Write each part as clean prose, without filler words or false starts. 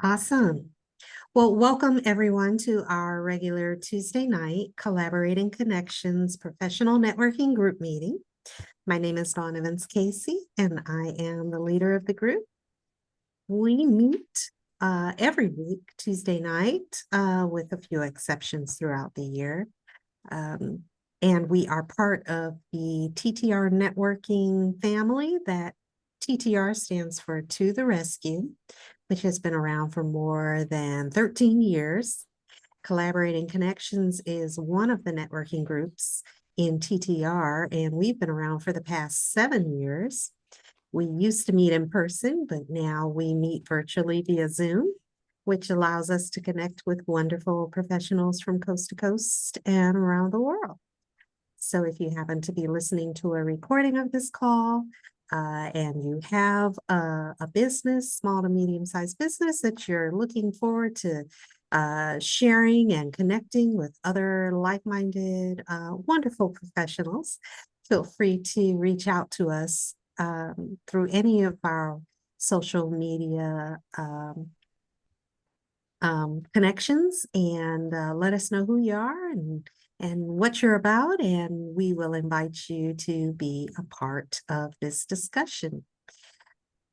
Awesome. Well, welcome everyone to our regular Tuesday night Collaborating Connections professional networking group meeting. My name is Dawn Evans Casey, and I am the leader of the group. We meet every week, Tuesday night, with a few exceptions throughout the year. And we are part of the TTR networking family. That TTR stands for To the Rescue, which has been around for more than 13 years. Collaborating Connections is one of the networking groups in TTR, and we've been around for the past 7 years. We used to meet in person, but now we meet virtually via Zoom, which allows us to connect with wonderful professionals from coast to coast and around the world. So if you happen to be listening to a recording of this call, and you have a business, small to medium-sized business that you're looking forward to sharing and connecting with other like-minded, wonderful professionals, feel free to reach out to us through any of our social media connections and let us know who you are and what you're about, and we will invite you to be a part of this discussion.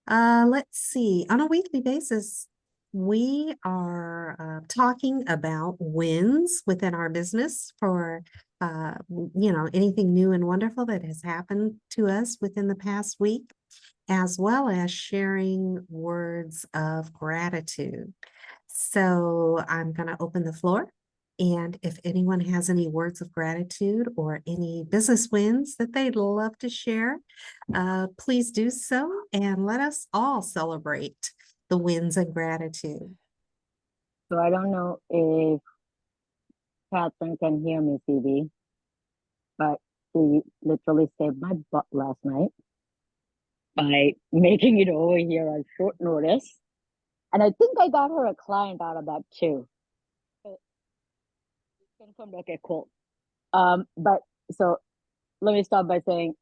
Let's see, on a weekly basis, we are talking about wins within our business for anything new and wonderful that has happened to us within the past week, as well as sharing words of gratitude. So I'm going to open the floor. And if anyone has any words of gratitude or any business wins that they'd love to share, please do so. And let us all celebrate the wins and gratitude. So I don't know if Catherine can hear me, Phoebe, but she literally saved my butt last night by making it over here on short notice. And I think I got her a client out of that too. Confirmed, okay, cool. But so let me start by saying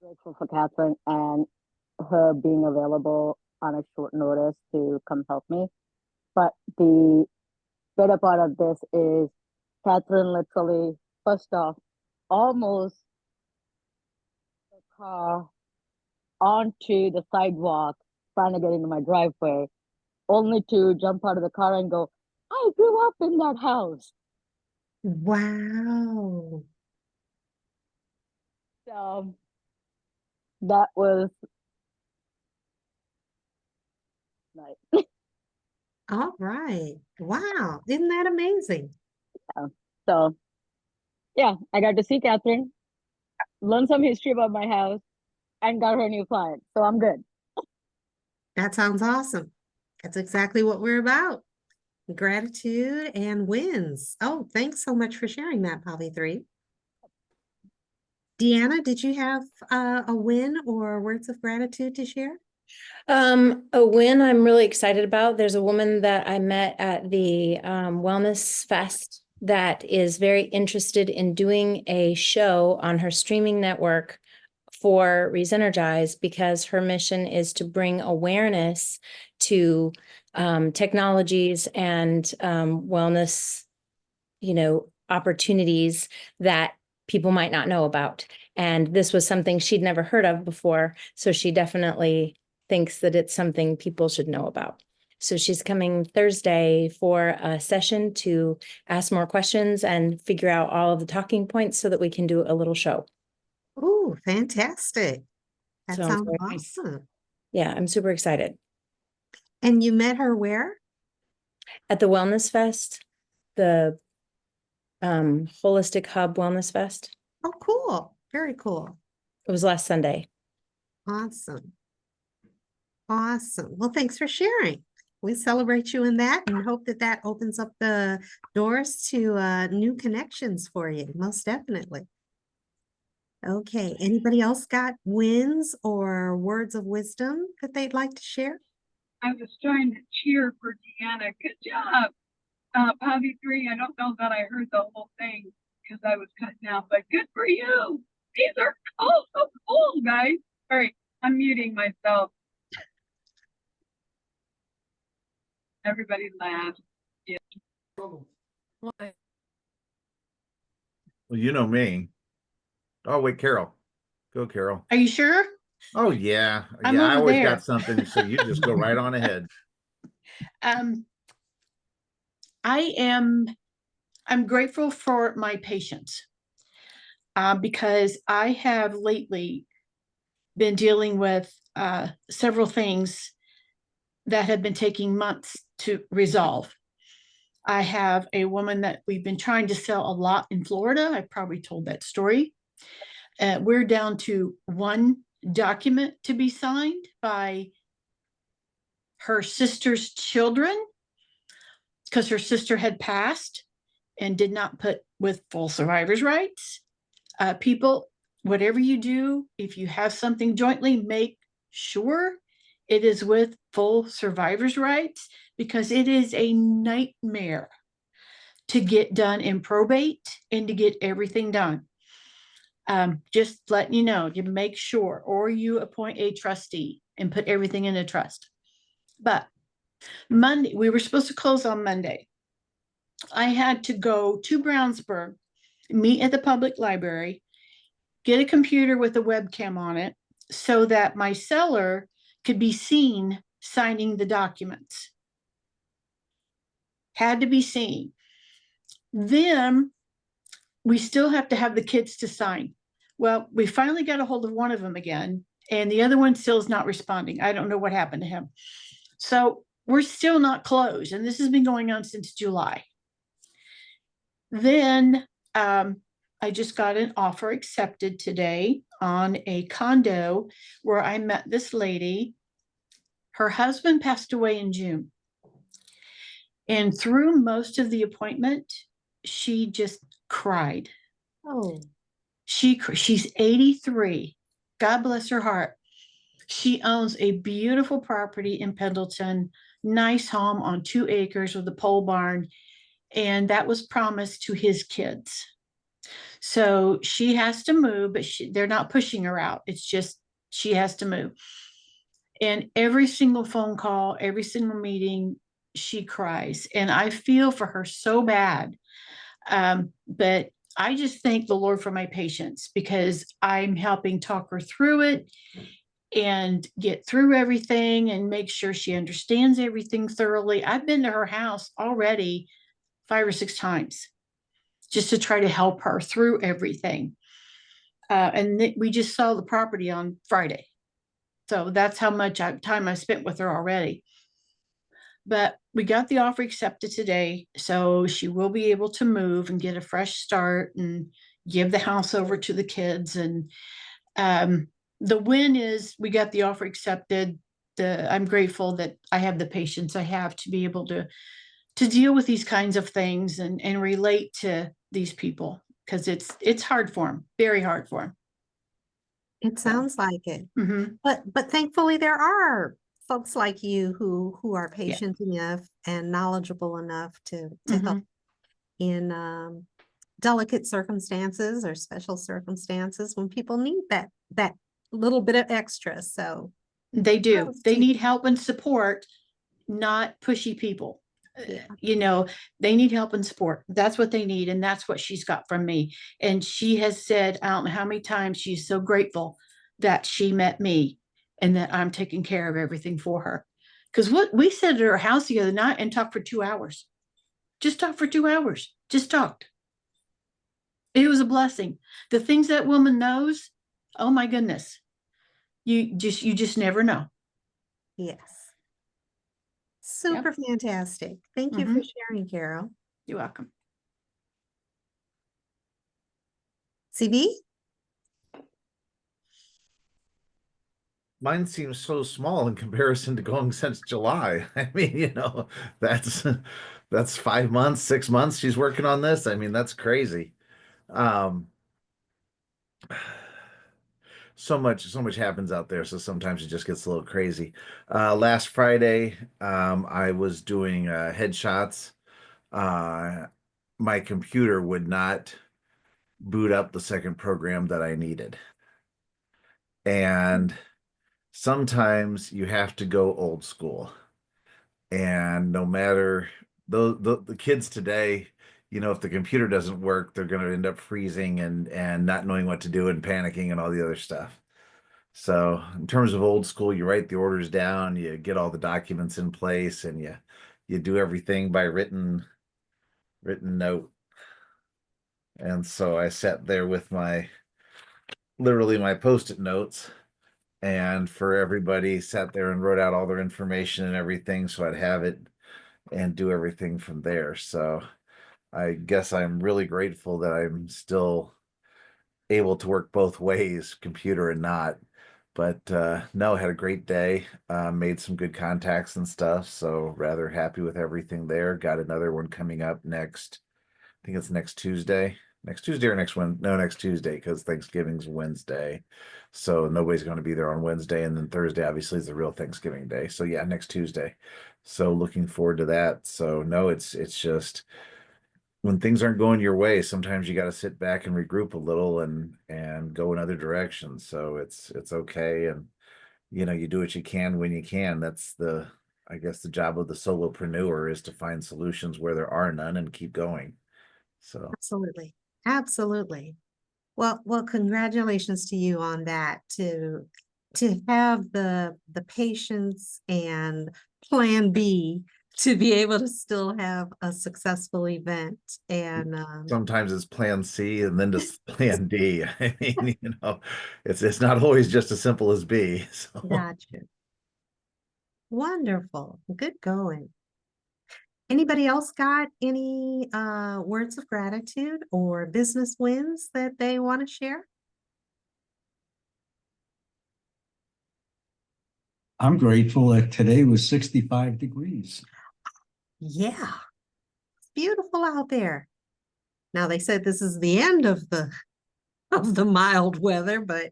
grateful for Catherine and her being available on a short notice to come help me. But the better part of this is Catherine literally, first off, almost the car onto the sidewalk trying to get into my driveway, only to jump out of the car and go, I grew up in that house. Wow. So that was nice. All right. Wow. Isn't that amazing? Yeah. So yeah, I got to see Catherine, learn some history about my house, and got her a new client. So I'm good. That sounds awesome. That's exactly what we're about. Gratitude and wins. Oh, thanks so much for sharing that, Pavithri. Deanna, did you have a win or words of gratitude to share? A win I'm really excited about. There's a woman that I met at the Wellness Fest that is very interested in doing a show on her streaming network for ReZenergize, because her mission is to bring awareness to technologies and wellness, opportunities that people might not know about. And this was something she'd never heard of before. So she definitely thinks that it's something people should know about. So she's coming Thursday for a session to ask more questions and figure out all of the talking points so that we can do a little show. Oh, fantastic. That So sounds awesome. yeah, I'm super excited. And you met her where? At the Wellness Fest, the Holistic Hub Wellness Fest. Oh, cool. Very cool. It was last Sunday. Awesome. Awesome. Well, thanks for sharing. We celebrate you in that and hope that that opens up the doors to new connections for you. Most definitely. Okay. Anybody else got wins or words of wisdom that they'd like to share? I was trying to cheer for Deanna. Good job. Pavithri, I don't know that I heard the whole thing because I was cutting out, but good for you. These are all so cool, guys. All right, I'm muting myself. Everybody laughed. Yeah. Well, you know me. Oh, wait, Carol. Go, Carol. are you sure? Oh, yeah. I'm Yeah, I over always there. got something, so you just go right on ahead. Um, I'm grateful for my patients because I have lately been dealing with several things that have been taking months to resolve. I have a woman that we've been trying to sell a lot in Florida. I probably told that story. We're down to one document to be signed by her sister's children because her sister had passed and did not put with full survivor's rights. People, whatever you do, if you have something jointly, make sure it is with full survivor's rights because it is a nightmare to get done in probate and to get everything done. Just letting you know, you make sure, or you appoint a trustee and put everything in a trust. But Monday, we were supposed to close on Monday. I had to go to Brownsburg, meet at the public library, get a computer with a webcam on it so that my seller could be seen signing the documents. Had to be seen. Then we still have to have the kids to sign. Well, we finally got a hold of one of them again, and the other one still is not responding. I don't know what happened to him. So we're still not closed, and this has been going on since July. Then I just got an offer accepted today on a condo where I met this lady. Her husband passed away in June. And through most of the appointment, she just cried. Oh, She's 83. God bless her heart. She owns a beautiful property in Pendleton, nice home on 2 acres with a pole barn. And that was promised to his kids. So she has to move, but they're not pushing her out. It's just she has to move. And every single phone call, every single meeting, she cries. And I feel for her so bad. But I just thank the Lord for my patience because I'm helping talk her through it and get through everything and make sure she understands everything thoroughly. I've been to her house already 5 or 6 times just to try to help her through everything. And we just saw the property on Friday. So that's how much time I spent with her already. But we got the offer accepted today. So she will be able to move and get a fresh start and give the house over to the kids. And the win is we got the offer accepted. I'm grateful that I have the patience I have to be able to deal with these kinds of things and relate to these people because it's hard for them, very hard for them. it sounds like it. Mm-hmm. But thankfully there are folks like you who are patient enough and knowledgeable enough to help in delicate circumstances or special circumstances when people need that little bit of extra. So They do. kudos They to need you. help and support, not pushy people. Yeah. You know, they need help and support. That's what they need. And that's what she's got from me. And she has said, I don't know how many times she's so grateful that she met me and that I'm taking care of everything for her. Because what we sat at her house the other night and talked for 2 hours. Just talked for 2 hours. Just talked. It was a blessing. The things that woman knows, oh my goodness. You just never know. Yes. Super fantastic. Thank you for sharing, Carol. You're welcome. CB? Mine seems so small in comparison to going since July. I mean, that's 5 months, 6 months she's working on this. I mean, that's crazy. So much happens out there, so sometimes it just gets a little crazy. Last Friday, I was doing headshots. My computer would not boot up the second program that I needed. And sometimes you have to go old school. And no matter the kids today, if the computer doesn't work, they're going to end up freezing and not knowing what to do and panicking and all the other stuff. So in terms of old school, you write the orders down, you get all the documents in place, and you do everything by written note. And so I sat there with literally my post-it notes, and for everybody sat there and wrote out all their information and everything so I'd have it and do everything from there. So I guess I'm really grateful that I'm still able to work both ways, computer and not. But no, had a great day. Made some good contacts and stuff. So rather happy with everything there. Got another one coming up next. I think it's next Tuesday. Next Tuesday or next one? No, next Tuesday, because Thanksgiving's Wednesday. So nobody's going to be there on Wednesday. And then Thursday, obviously, is the real Thanksgiving day. So yeah, next Tuesday. So looking forward to that. So no, it's just when things aren't going your way, sometimes you got to sit back and regroup a little and go in other directions. So it's okay. And you do what you can when you can. That's I guess the job of the solopreneur is to find solutions where there are none and keep going. So Absolutely. Absolutely. Well, congratulations to you on that, to have the patience and plan B to be able to still have a successful event. And sometimes it's plan C and then just plan D. I mean, it's not always just as simple as B. So gotcha. Wonderful. Good going. Anybody else got any words of gratitude or business wins that they want to share? I'm grateful that today was 65 degrees. Yeah, it's beautiful out there. Now they said this is the end of the mild weather, but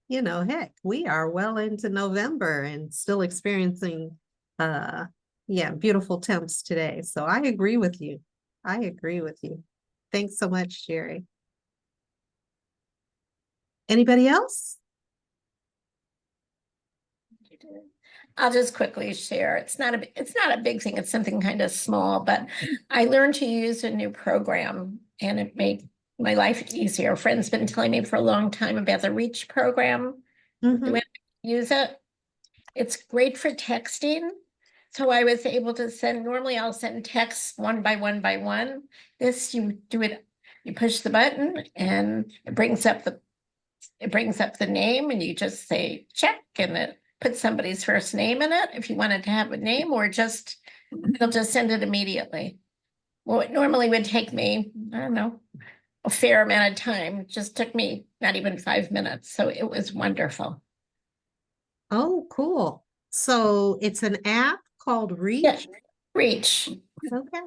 heck, we are well into November and still experiencing beautiful temps today. So I agree with you. I agree with you. Thanks so much, Sherry. Anybody else? I'll just quickly share. It's not a big thing. It's something kind of small, but I learned to use a new program and it made my life easier. A friend's been telling me for a long time about the Reach program. Mhm. Do I use it? It's great for texting. So I was able to normally I'll send texts one by one by one. This you do it, you push the button and it brings up the name and you just say check and it puts somebody's first name in it if you wanted to have a name, or it'll just send it immediately. Well, it normally would take me, I don't know, a fair amount of time. It just took me not even 5 minutes. So it was wonderful. Oh, cool. So it's an app called Reach? Yeah, Reach. Okay.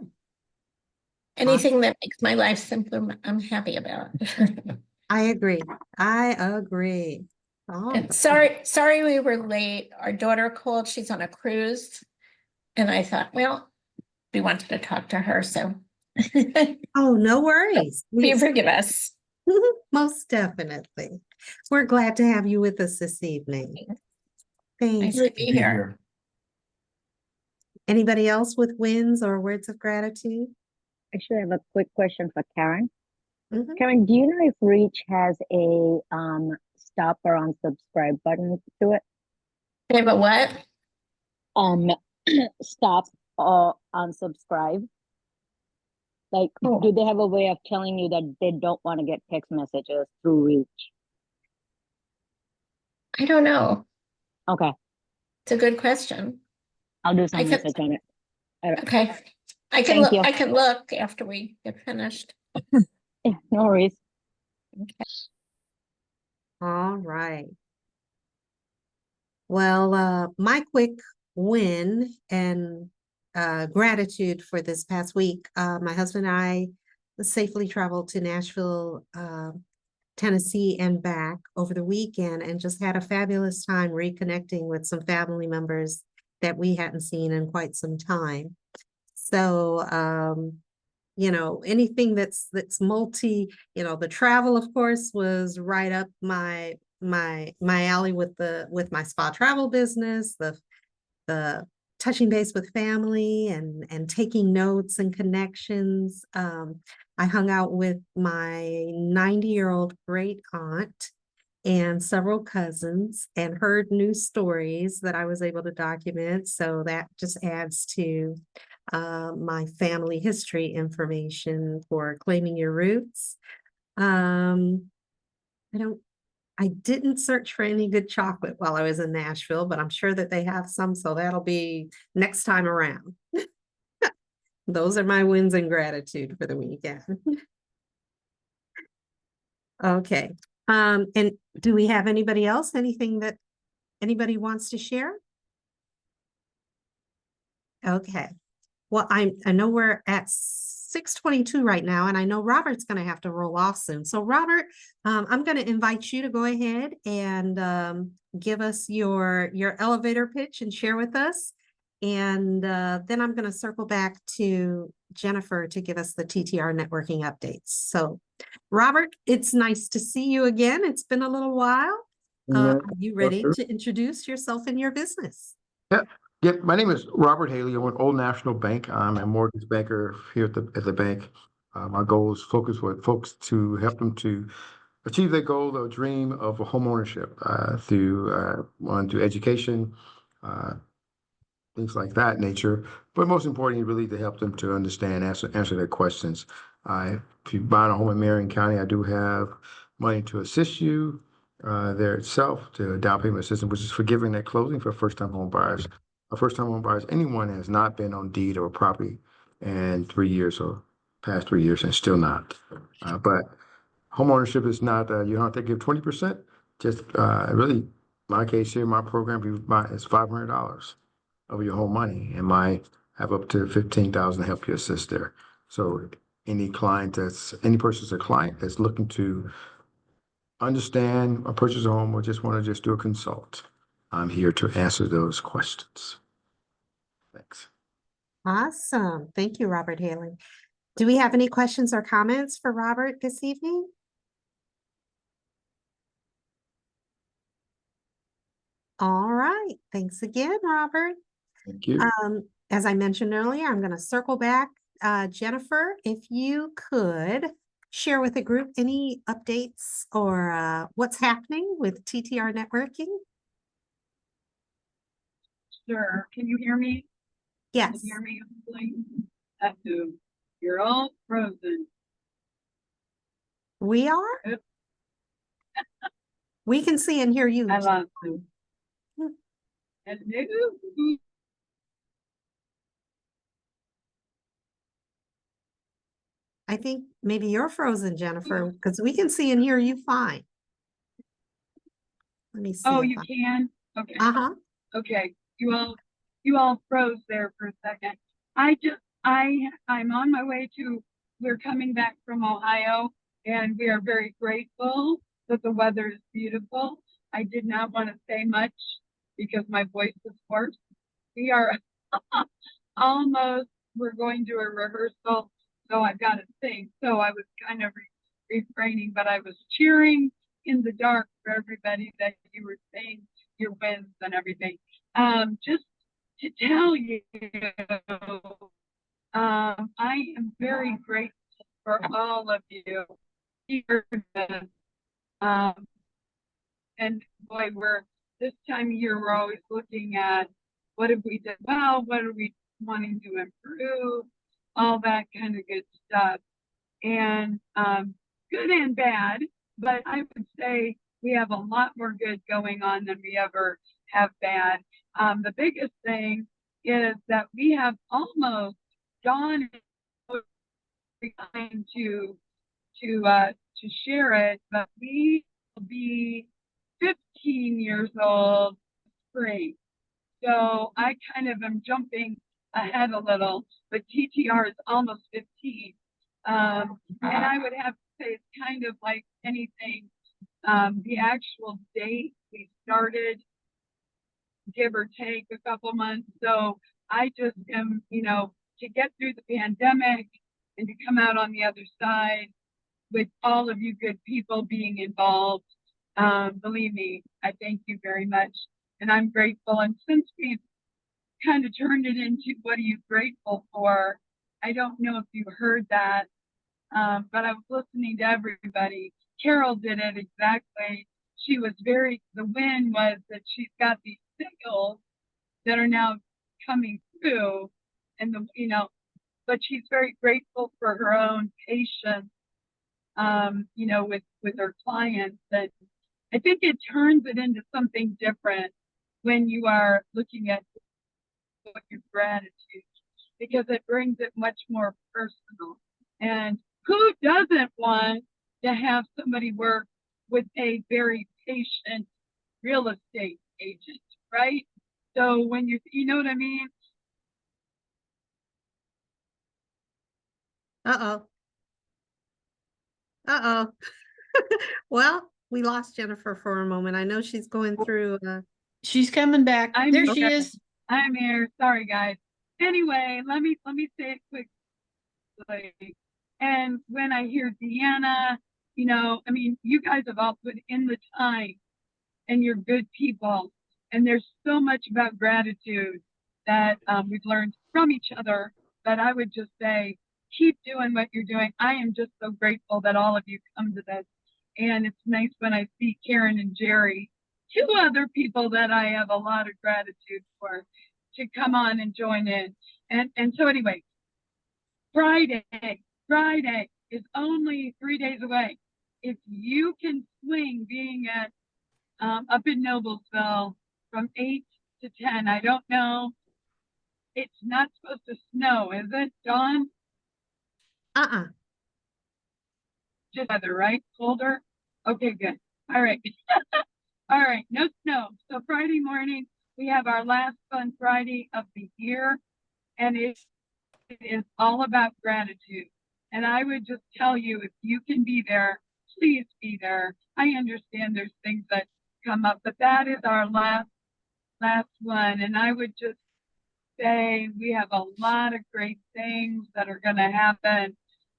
Anything that makes my life simpler, I'm happy about. I agree. I agree. All And right. sorry we were late. Our daughter called, she's on a cruise. And I thought, well, we wanted to talk to her, so Oh, no worries. you forgive us. Most definitely. We're glad to have you with us this evening. Thanks. Nice to be here. Anybody else with wins or words of gratitude? Actually, I have a quick question for Karen. Mhm. Karen, do you know if Reach has a stop or unsubscribe button to it? They have a what? Stop or unsubscribe. Like, Oh. do they have a way of telling you that they don't want to get text messages through Reach? I don't know. Okay, It's a good question. I'll do some I could- research on it. All right. Okay. I can Thank look, you. I can look after we get finished. Yeah, no worries. All right. Well, my quick win and gratitude for this past week, my husband and I safely traveled to Nashville, Tennessee and back over the weekend and just had a fabulous time reconnecting with some family members that we hadn't seen in quite some time. So, anything that's multi, the travel, of course, was right up my alley with my spa travel business, the touching base with family and taking notes and connections. I hung out with my 90-year-old great aunt and several cousins and heard new stories that I was able to document. So that just adds to my family history information for claiming your roots. I didn't search for any good chocolate while I was in Nashville, but I'm sure that they have some, so that'll be next time around. Those are my wins and gratitude for the weekend. Okay. And do we have anybody else? Anything that anybody wants to share? Okay. Well, I know we're at 6:22 right now, and I know Robert's going to have to roll off soon. So Robert, I'm going to invite you to go ahead and give us your elevator pitch and share with us. And then I'm going to circle back to Jennifer to give us the TTR networking updates. So Robert, it's nice to see you again. It's been a little while. Are you ready to introduce yourself and your business? Yeah. Yep. My name is Robert Hailey. I'm with Old National Bank. I'm a mortgage banker here at the bank. My goal is focus with folks to help them to achieve their goal, their dream of a home ownership through education, things like that nature. But most importantly, really to help them to understand, answer their questions. If you buy a home in Marion County, I do have money to assist you there itself to down payment assistance, which is forgiving at closing for first-time home buyers. First-time home buyers, anyone that has not been on deed or property in 3 years or past 3 years and still not. But home ownership is not, you don't have to give 20%. Just really, my case here, my program is $500 of your whole money, and I have up to 15,000 to help you assist there. So any person's a client that's looking to understand or purchase a home or just want to just do a consult, I'm here to answer those questions. Thanks. Awesome. Thank you, Robert Haley. Do we have any questions or comments for Robert this evening? All right. Thanks again, Robert. Thank you. As I mentioned earlier, I'm going to circle back. Jennifer, if you could share with the group any updates or what's happening with TTR networking. Sure. Can you hear me? Yes. Can you hear me? Hopefully? That's who. You're all frozen. We are? Oops. We can see and hear you. I lost you. Hello. I think maybe you're frozen, Jennifer, because we can see and hear you fine. Let me see. Oh, you can? Okay. Uh-huh. Okay. You all froze there for a second. I'm on my way we're coming back from Ohio, and we are very grateful that the weather is beautiful. I did not want to say much because my voice is hoarse. We are we're going to a rehearsal, so I've got to sing. So I was kind of refraining, but I was cheering in the dark for everybody that you were saying your wins and everything. Just to tell you, I am very grateful for all of you here. And boy, this time of year, we're always looking at what have we done well, what are we wanting to improve, all that kind of good stuff. And good and bad, but I would say we have a lot more good going on than we ever have bad. The biggest thing is that we have almost gone behind to share it, but we will be 15 years old spring. So I kind of am jumping ahead a little, but TTR is almost 15. And I would have to say it's kind of like anything. The actual date we started, give or take a couple months. So I just am, to get through the pandemic and to come out on the other side with all of you good people being involved. Believe me, I thank you very much. And I'm grateful. And since we've kind of turned it into what are you grateful for? I don't know if you heard that, but I was listening to everybody. Carol did it exactly. She was the win was that she's got these singles that are now coming through, and but she's very grateful for her own patience, with her clients. And I think it turns it into something different when you are looking at what your gratitude, because it brings it much more personal. And who doesn't want to have somebody work with a very patient real estate agent, right? So when you know what I mean? Uh-oh. Uh-oh. Well, we lost Jennifer for a moment. I know she's going through She's coming back. There she here. is. I'm here. Sorry, guys. Anyway, let me say it quickly. And when I hear Deanna, you guys have all put in the time and you're good people. And there's so much about gratitude that we've learned from each other. But I would just say, keep doing what you're doing. I am just so grateful that all of you come to this. And it's nice when I see Karen and Jerry, two other people that I have a lot of gratitude for, to come on and join in. And so anyway, Friday is only 3 days away. If you can swing being at up in Noblesville from 8 to 10, I don't know. It's not supposed to snow, is it, Dawn? uh-uh. Just weather, right? Colder? Okay, good. All right. All right, no snow. So Friday morning, we have our last fun Friday of the year, and it is all about gratitude. And I would just tell you, if you can be there, please be there. I understand there's things that come up, but that is our last one. And I would just say we have a lot of great things that are going to happen.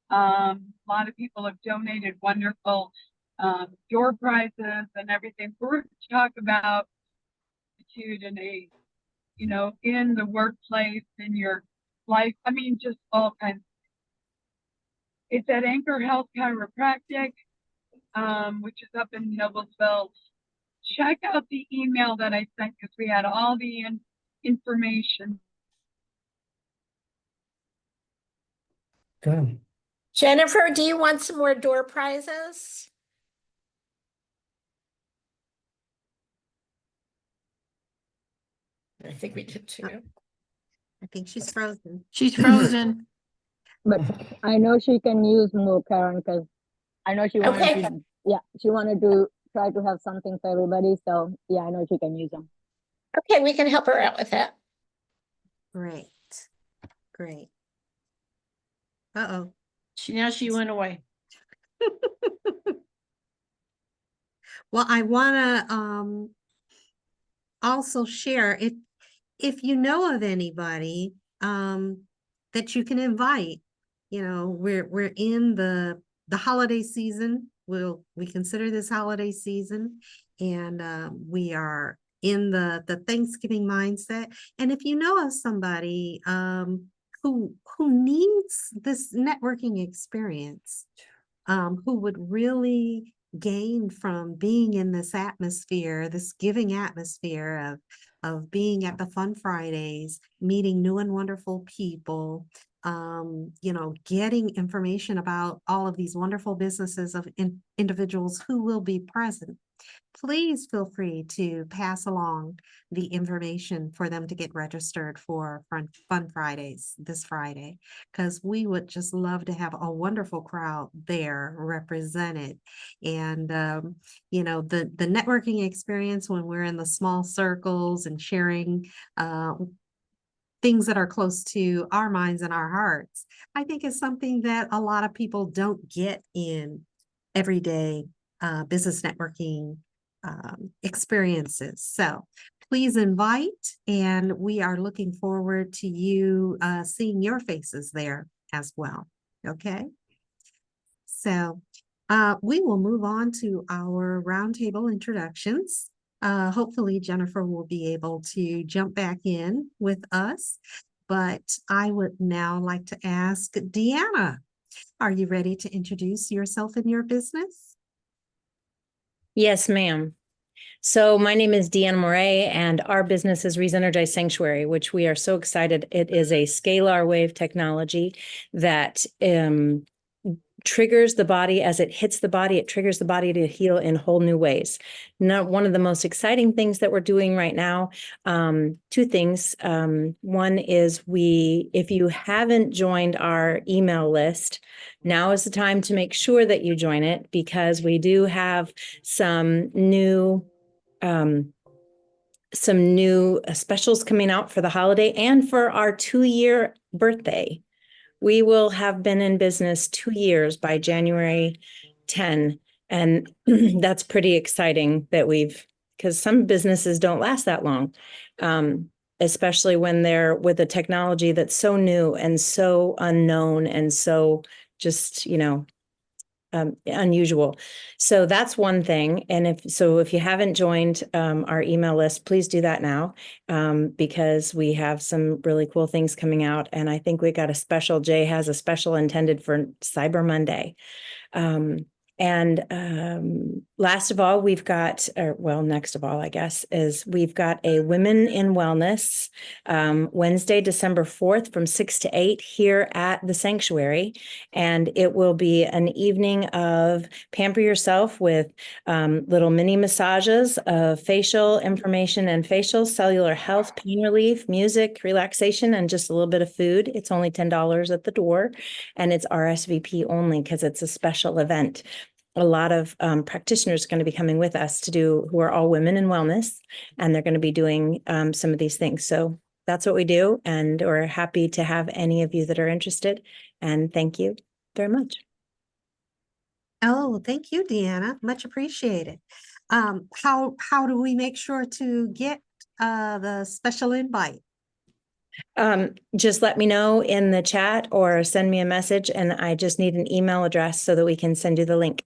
A lot of people have donated wonderful door prizes and everything. We're going to talk about gratitude in the workplace, in your life. I mean, just all kinds. It's at Anchor Health Chiropractic, which is up in Noblesville. Check out the email that I sent because we had all the information. Good. Jennifer, do you want some more door prizes? I think we did too. I think she's frozen. She's frozen. But I know she can use more, Karen, because I know she wanted Okay. she wanted to try to have something for everybody. So yeah, I know she can use them. Okay, we can help her out with that. Great. Great. Uh-oh. Now she went away. Well, I want to also share if you know of anybody that you can invite. We're in the holiday season. We consider this holiday season, and we are in the Thanksgiving mindset. And if you know of somebody who needs this networking experience, who would really gain from being in this atmosphere, this giving atmosphere of being at the Fun Fridays, meeting new and wonderful people, getting information about all of these wonderful businesses of individuals who will be present. Please feel free to pass along the information for them to get registered for Fun Fridays this Friday, because we would just love to have a wonderful crowd there represented. And, the networking experience when we're in the small circles and sharing things that are close to our minds and our hearts, I think is something that a lot of people don't get in everyday business networking experiences. So please invite, and we are looking forward to you seeing your faces there as well. Okay. So we will move on to our roundtable introductions. Hopefully Jennifer will be able to jump back in with us. But I would now like to ask Deanna, are you ready to introduce yourself and your business? Yes, ma'am. So my name is Deanna Morae, and our business is ReZenergize Sanctuary, which we are so excited. It is a scalar wave technology that triggers the body. As it hits the body, it triggers the body to heal in whole new ways. Now, one of the most exciting things that we're doing right now, two things. One is if you haven't joined our email list, now is the time to make sure that you join it, because we do have some new specials coming out for the holiday and for our 2-year birthday. We will have been in business 2 years by January 10. And that's pretty exciting that because some businesses don't last that long, especially when they're with a technology that's so new and so unknown and so just, unusual. So that's one thing. And if you haven't joined our email list, please do that now, because we have some really cool things coming out. And I think we got Jay has a special intended for Cyber Monday. Last of all, next of all, I guess, is we've got a Women in Wellness Wednesday, December 4th from 6 to 8 here at the Sanctuary. And it will be an evening of pamper yourself with little mini massages of facial information and facial cellular health, pain relief, music, relaxation, and just a little bit of food. It's only $10 at the door, and it's RSVP only because it's a special event. A lot of practitioners are going to be coming with us who are all women in wellness, and they're going to be doing some of these things. So that's what we do. And we're happy to have any of you that are interested. And thank you very much. Oh, thank you, Deanna. Much appreciated. How do we make sure to get the special invite? Just let me know in the chat or send me a message, and I just need an email address so that we can send you the link.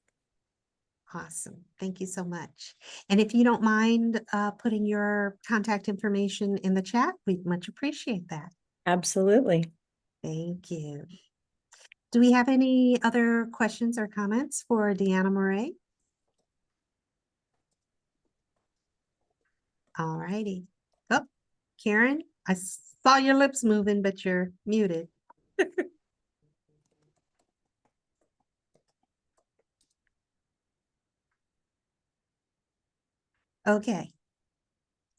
Awesome. Thank you so much. And if you don't mind putting your contact information in the chat, we'd much appreciate that. Absolutely. Thank you. Do we have any other questions or comments for Deanna Morae? All righty. Oh, Karen, I saw your lips moving, but you're muted. Okay.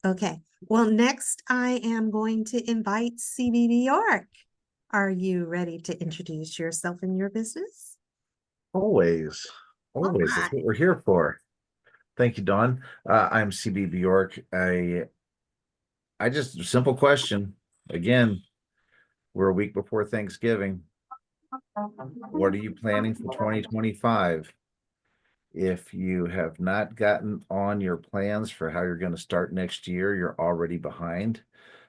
Okay. Well, next I am going to invite CB Bjork. Are you ready to introduce yourself and your business? Always. Always. That's what we're here for. Thank you, Dawn. I'm CB Bjork. I just simple question. Again, we're a week before Thanksgiving. What are you planning for 2025? If you have not gotten on your plans for how you're going to start next year, you're already behind.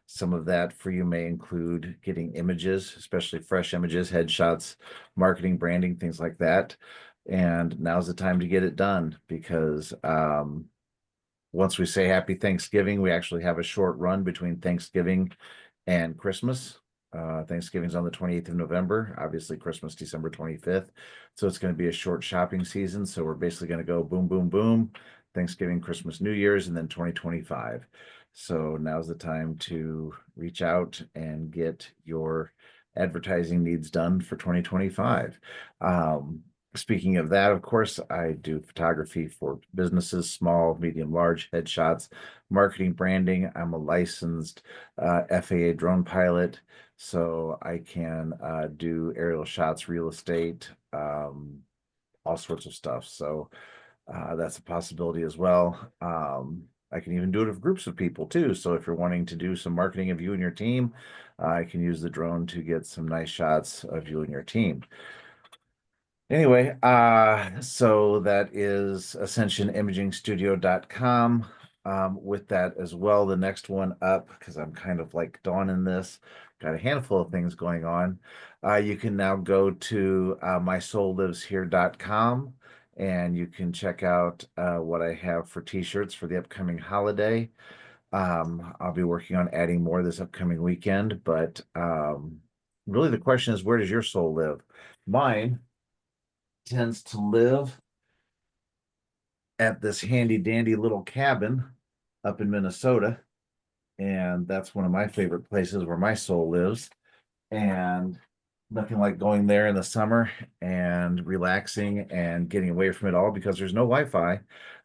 Some of that for you may include getting images, especially fresh images, headshots, marketing, branding, things like that. And now's the time to get it done, because once we say Happy Thanksgiving, we actually have a short run between Thanksgiving and Christmas. Thanksgiving's on the 28th of November, obviously Christmas, December 25th. So it's going to be a short shopping season. So we're basically going to go boom, boom, boom, Thanksgiving, Christmas, New Year's, and then 2025. So now's the time to reach out and get your advertising needs done for 2025. Speaking of that, of course, I do photography for businesses, small, medium, large, headshots, marketing, branding. I'm a licensed FAA drone pilot, so I can do aerial shots, real estate, all sorts of stuff. So that's a possibility as well. I can even do it with groups of people too. So if you're wanting to do some marketing of you and your team, I can use the drone to get some nice shots of you and your team. Anyway, so that is ascensionimagingstudio.com. With that as well, the next one up, because I'm kind of like Dawn in this, got a handful of things going on. You can now go to mysoulliveshere.com and you can check out what I have for t-shirts for the upcoming holiday. I'll be working on adding more this upcoming weekend, but really the question is, where does your soul live? Mine tends to live at this handy dandy little cabin up in Minnesota. And that's one of my favorite places where my soul lives. And nothing like going there in the summer and relaxing and getting away from it all, because there's no Wi-Fi,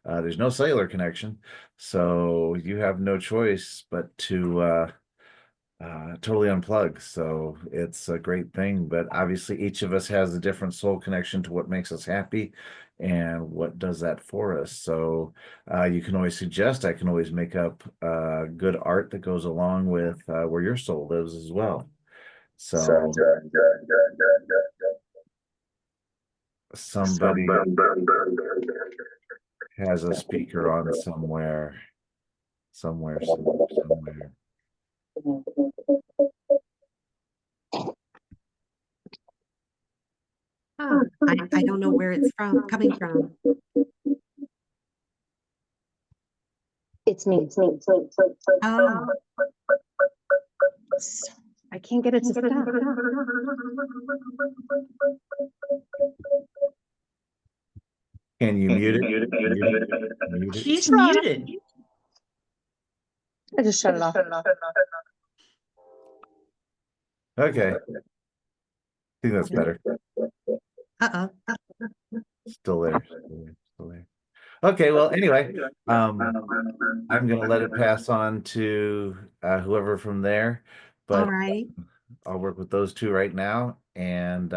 there's no cellular connection. So you have no choice but to totally unplug. So it's a great thing, but obviously each of us has a different soul connection to what makes us happy and what does that for us. So you can always suggest, I can always make up good art that goes along with where your soul lives as well. So somebody has a speaker on somewhere. I don't know where it's coming from. It's me. Oh, I can't get it to stop. Can you mute it? Mute it. She's muted. I just shut it off. Okay. I think that's better. uh-oh. Still there. Still there. Okay, well, anyway, I'm gonna let it pass on to whoever from there, All but right. I'll work with those two right now. And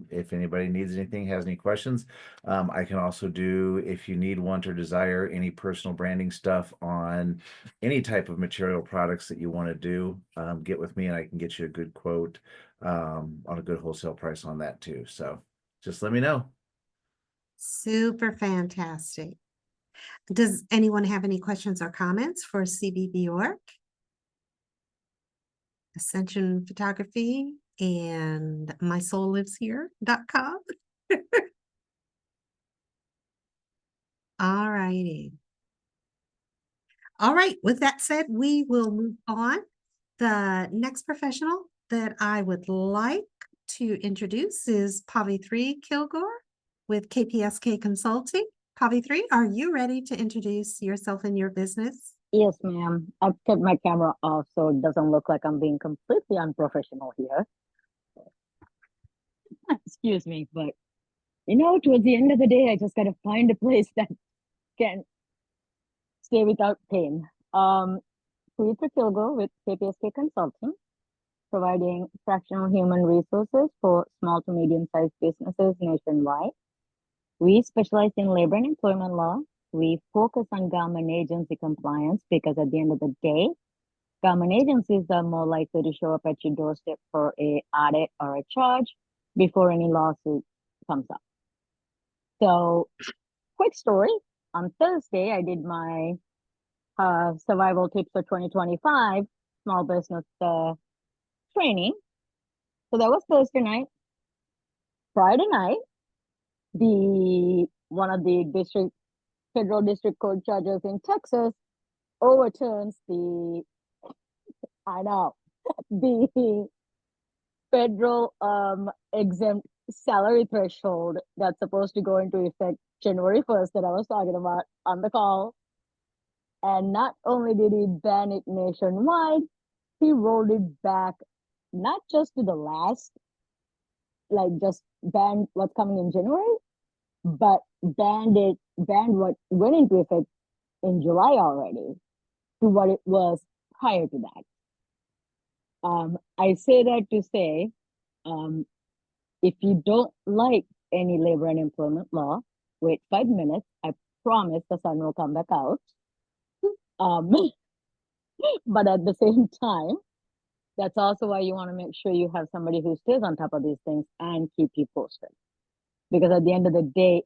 if anybody needs anything, has any questions, I can also do, if you need, want, or desire any personal branding stuff on any type of material products that you want to do, get with me and I can get you a good quote on a good wholesale price on that too. So just let me know. Super fantastic. Does anyone have any questions or comments for CB Bjork, Ascension Photography, and mysoullives.com? All righty. All right. With that said, we will move on. The next professional that I would like to introduce is Pavithri KIlgore with KPSK Consulting. Pavithri, are you ready to introduce yourself and your business? Yes, ma'am. I've kept my camera off so it doesn't look like I'm being completely unprofessional here. Excuse me, but towards the end of the day, I just gotta find a place that can stay without pain. Pavithri KIlgore with KPSK Consulting, providing fractional human resources for small to medium-sized businesses nationwide. We specialize in labor and employment law. We focus on government agency compliance because at the end of the day, government agencies are more likely to show up at your doorstep for an audit or a charge before any lawsuit comes up. So, quick story. On Thursday, I did my survival tips for 2025 small business training. So that was Thursday night. Friday night, one of the federal district court judges in Texas overturns the federal exempt salary threshold that's supposed to go into effect January 1st that I was talking about on the call. And not only did he ban it nationwide, he rolled it back not just to the last, like just banned what's coming in January, but banned what went into effect in July already to what it was prior to that. I say that to say, if you don't like any labor and employment law, wait 5 minutes. I promise the sun will come back out. But at the same time, that's also why you want to make sure you have somebody who stays on top of these things and keep you posted. Because at the end of the day,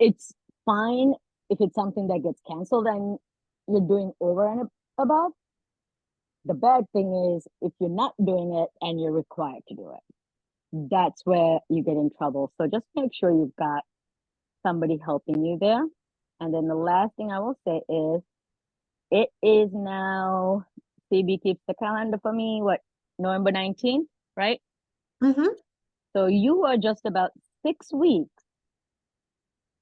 it's fine if it's something that gets canceled and you're doing over and above. The bad thing is if you're not doing it and you're required to do it. That's where you get in trouble. So just make sure you've got somebody helping you there. And then the last thing I will say is, it is now, CB keeps the calendar for me, what, November 19th, right? Mm-hmm. So you are just about 6 weeks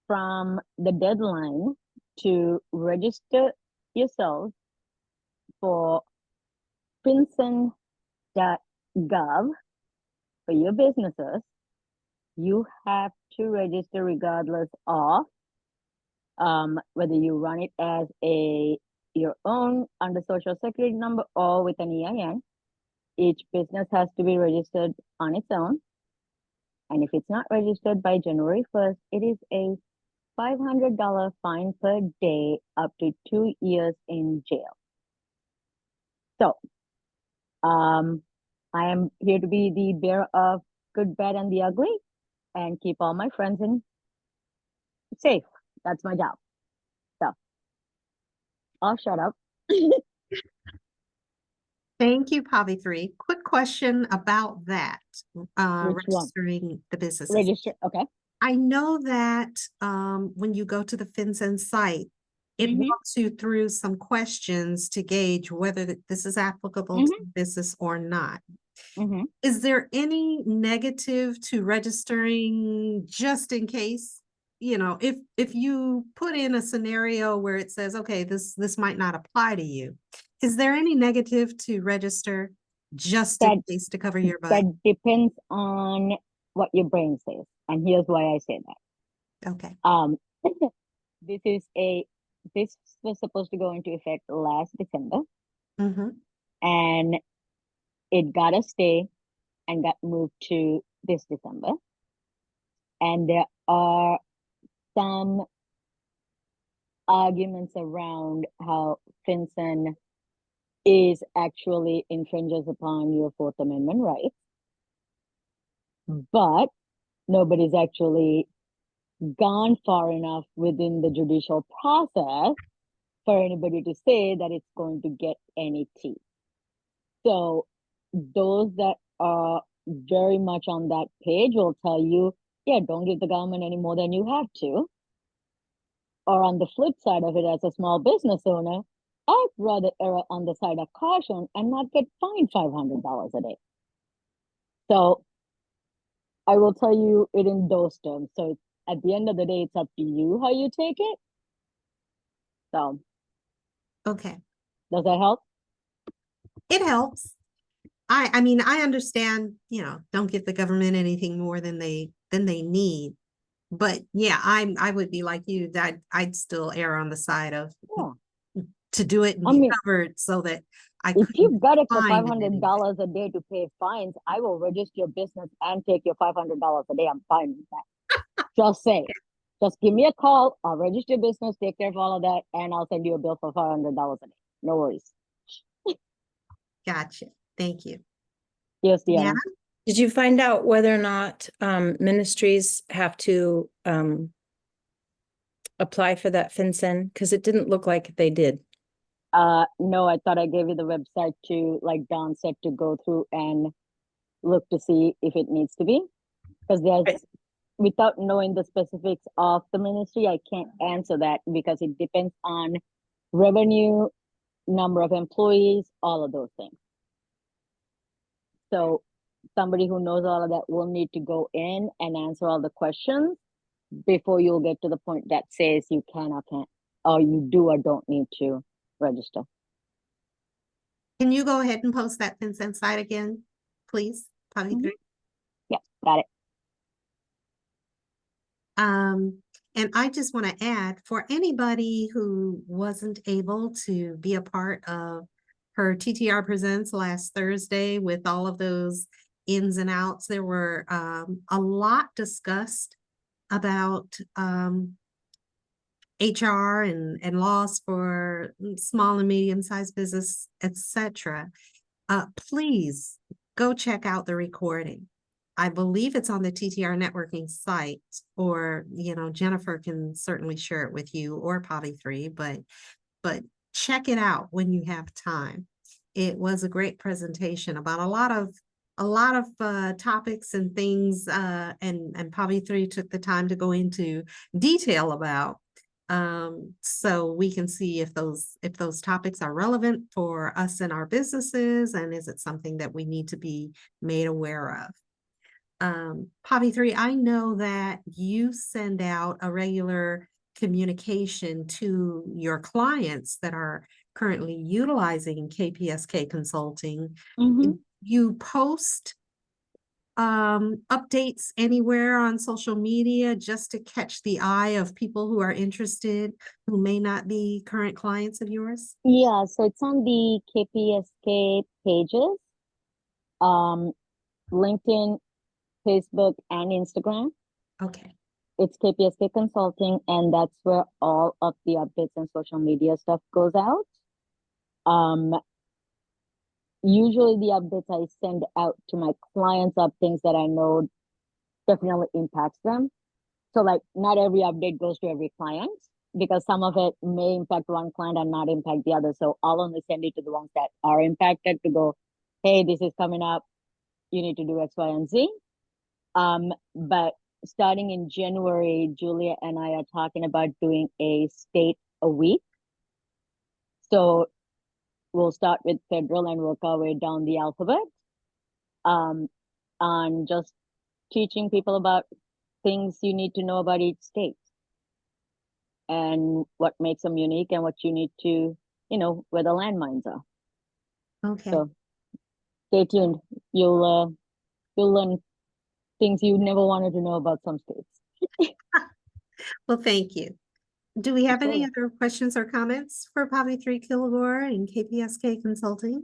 from the deadline to register yourself for FinCEN.gov for your businesses. You have to register regardless of whether you run it as your own under social security number or with an EIN. Each business has to be registered on its own. And if it's not registered by January 1st, it is a $500 fine per day, up to 2 years in jail. So, I am here to be the bearer of good, bad, and the ugly, and keep all my friends safe. That's my job. So, I'll shut up. Thank you, Pavithri. Quick question about that, Which one? registering the businesses. Register, okay. I know that when you go to the FinCEN site, it Mhm. walks you through some questions to gauge whether this is applicable to the business or not. Mhm. Is there any negative to registering just in case? You know, if you put in a scenario where it says, okay, this might not apply to you, is there any negative to register just in That case to cover your butt? that depends on what your brain says, and here's why I say that. Okay. This was supposed to go into effect last December, Mm-hmm. and it got a stay and got moved to this December. And there are some arguments around how FinCEN is actually infringes upon your Fourth Amendment rights, but nobody's actually gone far enough within the judicial process for anybody to say that it's going to get any teeth. So those that are very much on that page will tell you, yeah, don't give the government any more than you have to. Or on the flip side of it, as a small business owner, I'd rather err on the side of caution and not get fined $500 a day. So I will tell you it in those terms. So at the end of the day, it's up to you how you take it. So Okay. does that help? It helps. I mean, I understand, don't give the government anything more than they need. But yeah, I would be like you, that I'd still err on the side of to do it and I be mean, covered so that I if you've got it for fined in any way. $500 a day to pay fines, I will register your business and take your $500 a day. I'm fine with that. Just say, just give me a call. I'll register your business, take care of all of that, and I'll send you a bill for $500 a day. No worries. Gotcha. Thank you. Yes, Deanna. Did you find out whether or not ministries have to apply for that FinCEN? Because it didn't look like they did. No, I thought I gave you the website to, like Don said, to go through and look to see if it needs to be. Because there's, without knowing the specifics of the ministry, I can't answer that because it depends on revenue, number of employees, all of those things. So somebody who knows all of that will need to go in and answer all the questions before you'll get to the point that says you can or can't, or you do or don't need to register. Can you go ahead and post that FinCEN site again, please? Pavithri? Yeah, got it. And I just want to add, for anybody who wasn't able to be a part of her TTR Presents last Thursday with all of those ins and outs, there were a lot discussed about HR and laws for small and medium-sized business, etc. Please go check out the recording. I believe it's on the TTR networking site, or, Jennifer can certainly share it with you, or Pavithri, but check it out when you have time. It was a great presentation about a lot of a lot of topics and things, and Pavithri took the time to go into detail about. So we can see if those topics are relevant for us and our businesses, and is it something that we need to be made aware of. Pavithri, I know that you send out a regular communication to your clients that are currently utilizing KPSK Consulting. Mhm. You post updates anywhere on social media just to catch the eye of people who are interested, who may not be current clients of yours? Yeah, so it's on the KPSK pages, LinkedIn, Facebook, and Instagram. Okay. It's KPSK Consulting, and that's where all of the updates and social media stuff goes out. Usually the updates I send out to my clients are things that I know definitely impacts them. So like not every update goes to every client because some of it may impact one client and not impact the other. So I'll only send it to the ones that are impacted to go, hey, this is coming up. You need to do X, Y, and Z. But starting in January, Julia and I are talking about doing a state a week. So we'll start with federal and work our way down the alphabet. On just teaching people about things you need to know about each state and what makes them unique and what you need to, where the landmines are. Okay. So stay tuned. You'll learn things you never wanted to know about some states. Well, thank you. Do we have any Absolutely. other questions or comments for Pavithri KIlgore and KPSK Consulting?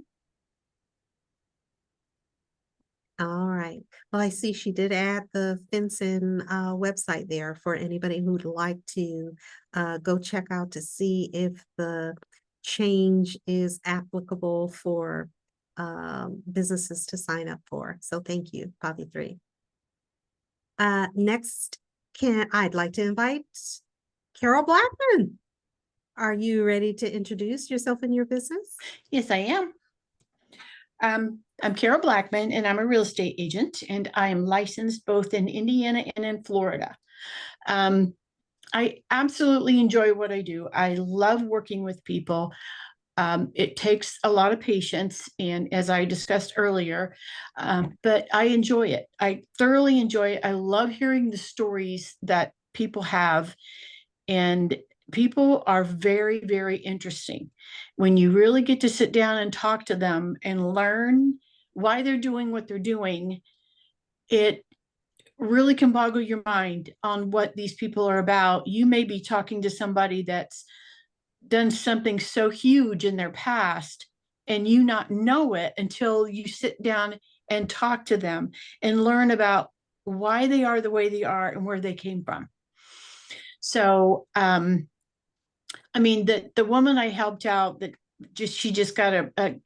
All right. Well, I see she did add the Finson website there for anybody who'd like to go check out to see if the change is applicable for businesses to sign up for. So thank you, Pavithri. Next, I'd like to invite Carol Blackmon. Are you ready to introduce yourself and your business? Yes, I am. I'm Carol Blackmon, and I'm a real estate agent, and I am licensed both in Indiana and in Florida. I absolutely enjoy what I do. I love working with people. It takes a lot of patience, and as I discussed earlier, but I enjoy it. I thoroughly enjoy it. I love hearing the stories that people have, and people are very, very interesting. When you really get to sit down and talk to them and learn why they're doing what they're doing, it really can boggle your mind on what these people are about. You may be talking to somebody that's done something so huge in their past and you not know it until you sit down and talk to them and learn about why they are the way they are and where they came from. So, I mean, the woman I helped out that she just got a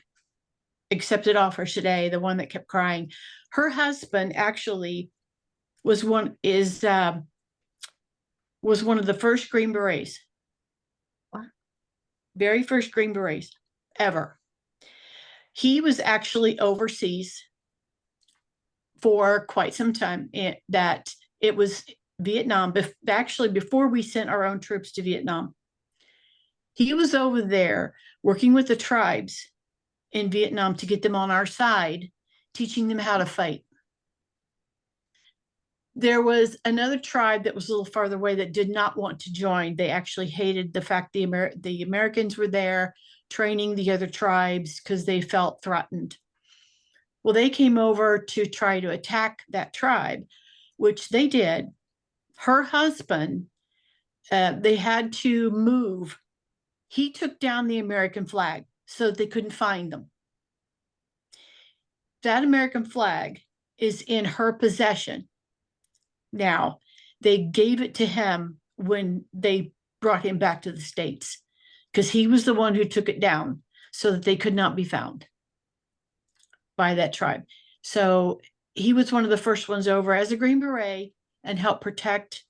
accepted offer today, the one that kept crying, her husband actually was one of the first Green Berets. Wow. Very first Green Berets ever. He was actually overseas for quite some time. That it was Vietnam, actually before we sent our own troops to Vietnam. He was over there working with the tribes in Vietnam to get them on our side, teaching them how to fight. There was another tribe that was a little farther away that did not want to join. They actually hated the fact the Americans were there training the other tribes because they felt threatened. Well, they came over to try to attack that tribe, which they did. Her husband, they had to move. He took down the American flag so that they couldn't find them. That American flag is in her possession. Now, they gave it to him when they brought him back to the States because he was the one who took it down so that they could not be found by that tribe. So he was one of the first ones over as a Green Beret and helped protect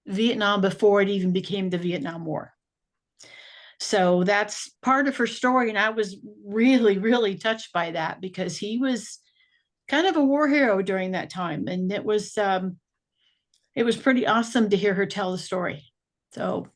Vietnam before it even became the Vietnam War. So that's part of her story. And I was really, really touched by that because he was kind of a war hero during that time. And it was pretty awesome to hear her tell the story. So,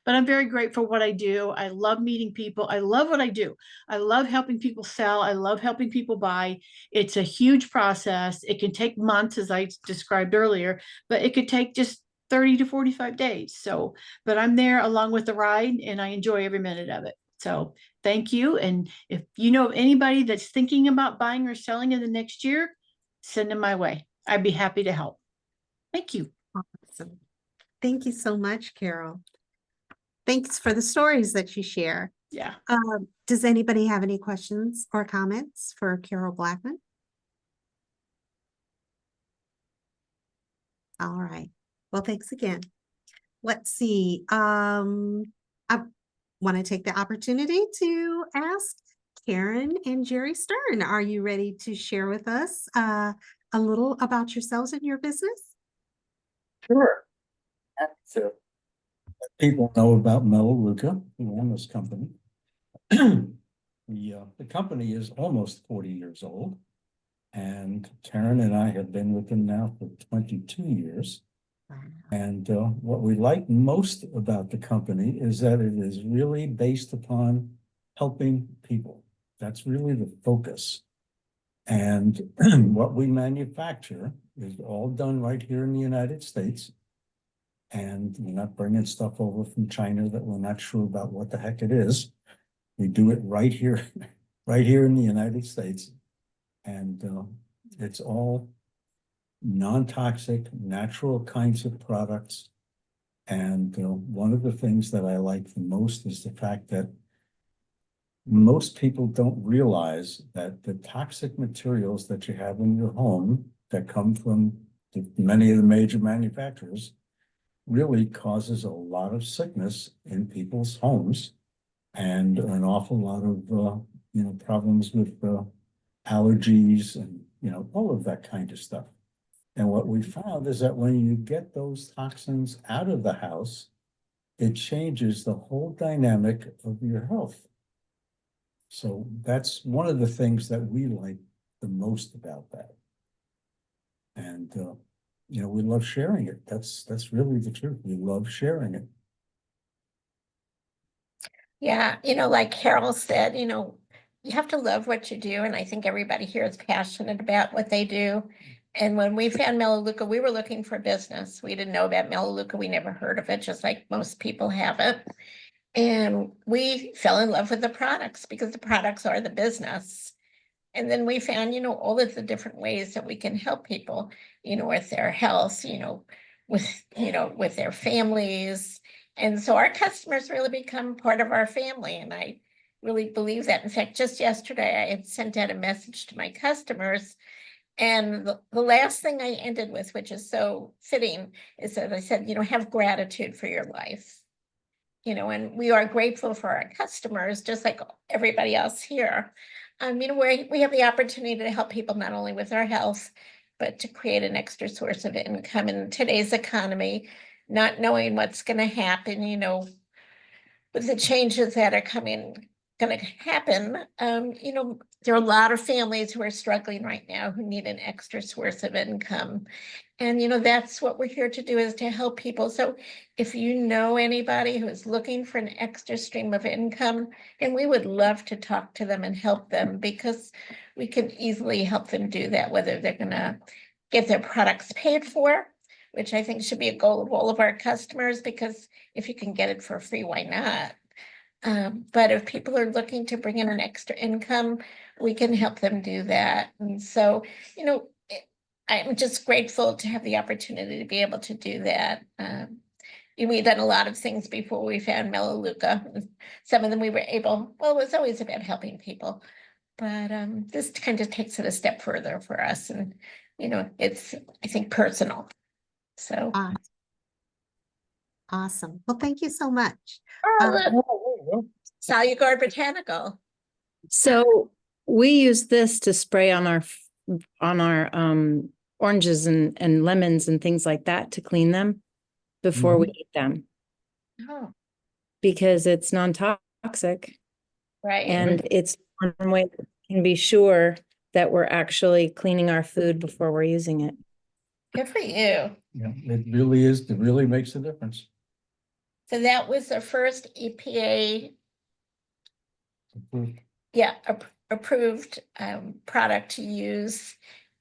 but I'm very grateful for what I do. I love meeting people. I love what I do. I love helping people sell. I love helping people buy. It's a huge process. It can take months, as I described earlier, but it could take just 30 to 45 days. So, but I'm there along with the ride, and I enjoy every minute of it. So thank you. And if you know of anybody that's thinking about buying or selling in the next year, send them my way. I'd be happy to help. Thank you. Awesome. Thank you so much, Carol. Thanks for the stories that you share. Yeah. Does anybody have any questions or comments for Carol Blackmon? All right. Well, thanks again. Let's see. I want to take the opportunity to ask Karen and Jerry Stern. Are you ready to share with us a little about yourselves and your business? Sure. So people know about Melelucca, the wellness company. The company is almost 40 years old, and Karen and I have been with them now for 22 years. Wow. And what we like most about the company is that it is really based upon helping people. That's really the focus. And what we manufacture is all done right here in the United States. And we're not bringing stuff over from China that we're not sure about what the heck it is. We do it right here, right here in the United States. And it's all non-toxic, natural kinds of products. And one of the things that I like the most is the fact that most people don't realize that the toxic materials that you have in your home that come from many of the major manufacturers really causes a lot of sickness in people's homes and an awful lot of problems with allergies and all of that kind of stuff. And what we found is that when you get those toxins out of the house, it changes the whole dynamic of your health. So that's one of the things that we like the most about that. And we love sharing it. That's really the truth. We love sharing it. Yeah, like Carol said, you have to love what you do. And I think everybody here is passionate about what they do. And when we found Melelucca, we were looking for business. We didn't know about Melelucca. We never heard of it, just like most people haven't. And we fell in love with the products because the products are the business. And then we found, all of the different ways that we can help people, with their health, with their families. And so our customers really become part of our family. And I really believe that. In fact, just yesterday, I had sent out a message to my customers. And the last thing I ended with, which is so fitting, is that I said, have gratitude for your life. And we are grateful for our customers, just like everybody else here. We have the opportunity to help people not only with our health, but to create an extra source of income in today's economy, not knowing what's going to happen, with the changes that are going to happen. There are a lot of families who are struggling right now who need an extra source of income. And, that's what we're here to do, is to help people. So if you know anybody who is looking for an extra stream of income, then we would love to talk to them and help them, because we can easily help them do that, whether they're going to get their products paid for, which I think should be a goal of all of our customers, because if you can get it for free, why not? But if people are looking to bring in an extra income, we can help them do that. And so, I'm just grateful to have the opportunity to be able to do that. We've done a lot of things before we found Melelucca. Some of them we were able, it was always about helping people. But this kind of takes it a step further for us. And, it's, I think, personal. So. Awesome. Well, thank you so much. KIlgore Botanical. So we use this to spray on our oranges and lemons and things like that to clean them before we eat them. Oh, because it's non-toxic. right. And it's one way that we can be sure that we're actually cleaning our food before we're using it. Good for you. Yeah, it really is, it really makes a difference. So that was the first EPA, Approved. yeah, approved product to use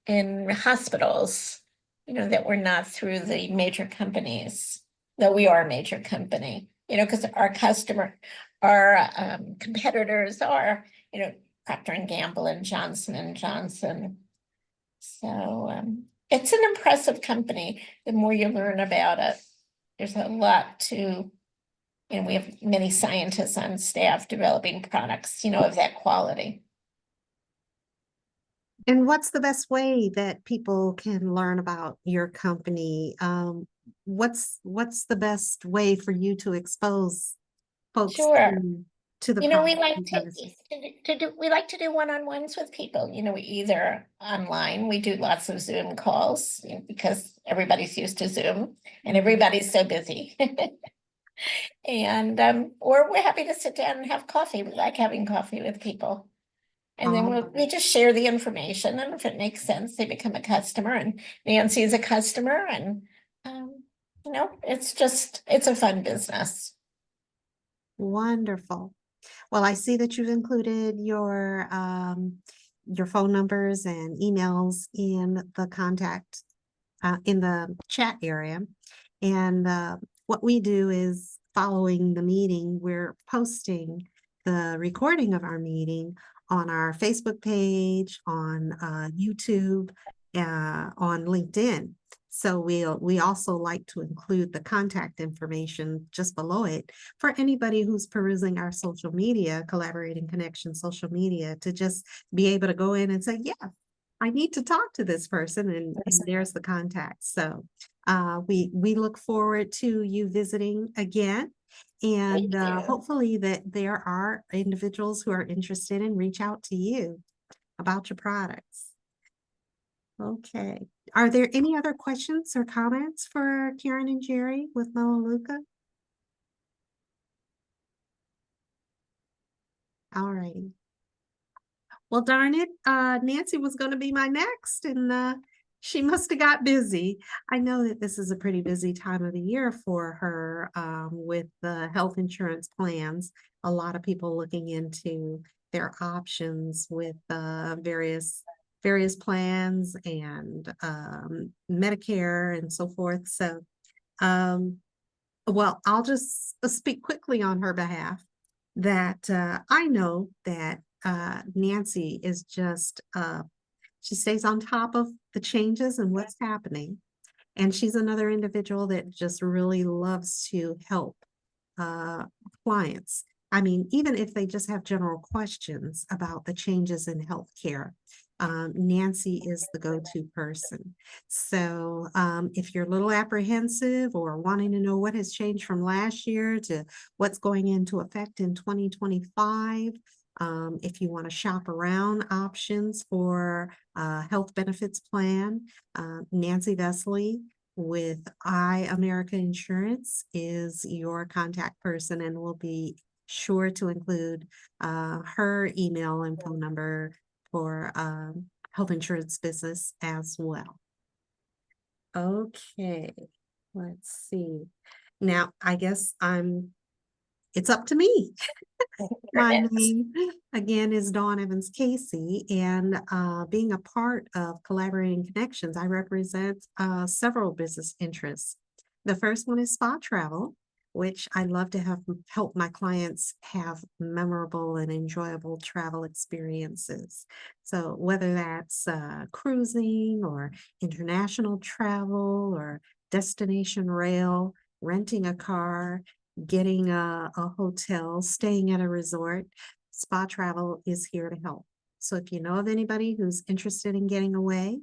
in hospitals, that were not through the major companies, though we are a major company, because our competitors are, Procter and Gamble and Johnson and Johnson. So it's an impressive company. The more you learn about it, there's a lot to, we have many scientists on staff developing products, of that quality. And what's the best way that people can learn about your company? What's the best way for you to expose folks Sure. to the We products like and to services? we like to do one-on-ones with people, we either online, we do lots of Zoom calls, because everybody's used to Zoom and everybody's so busy. And or we're happy to sit down and have coffee. We like having coffee with people. And then we just share the information, and if it makes sense, they become a customer, and Nancy is a customer, and it's a fun business. Wonderful. Well, I see that you've included your phone numbers and emails in the contact in the chat area. And what we do is, following the meeting, we're posting the recording of our meeting on our Facebook page, on YouTube, on LinkedIn. So we also like to include the contact information just below it for anybody who's perusing our social media, Collaborating Connection social media, to just be able to go in and say, yeah, I need to talk to this person, and there's the contact. So we look forward to you visiting again. And hopefully that there are individuals who are interested and reach out to you about your products. Okay. Are there any other questions or comments for Karen and Jerry with Melelucca? All righty. Well, darn it, Nancy was going to be my next, and she must have got busy. I know that this is a pretty busy time of the year for her with the health insurance plans. A lot of people looking into their options with various plans and Medicare and so forth. So, well, I'll just speak quickly on her behalf that I know that Nancy is just she stays on top of the changes and what's happening. And she's another individual that just really loves to help clients. I mean, even if they just have general questions about the changes in healthcare, Nancy is the go-to person. So if you're a little apprehensive or wanting to know what has changed from last year to what's going into effect in 2025, if you want to shop around options for health benefits plan, Nancy Vesely with America Insurance is your contact person, and will be sure to include her email and phone number for health insurance business as well. Okay, let's see. Now, I guess it's up to me. My name again is Dawn Evans Casey, and being a part of Collaborating Connections, I represent several business interests. The first one is spa travel, which I love to help my clients have memorable and enjoyable travel experiences. So whether that's cruising or international travel or destination rail, renting a car, getting a hotel, staying at a resort, spa travel is here to help. So if you know of anybody who's interested in getting away,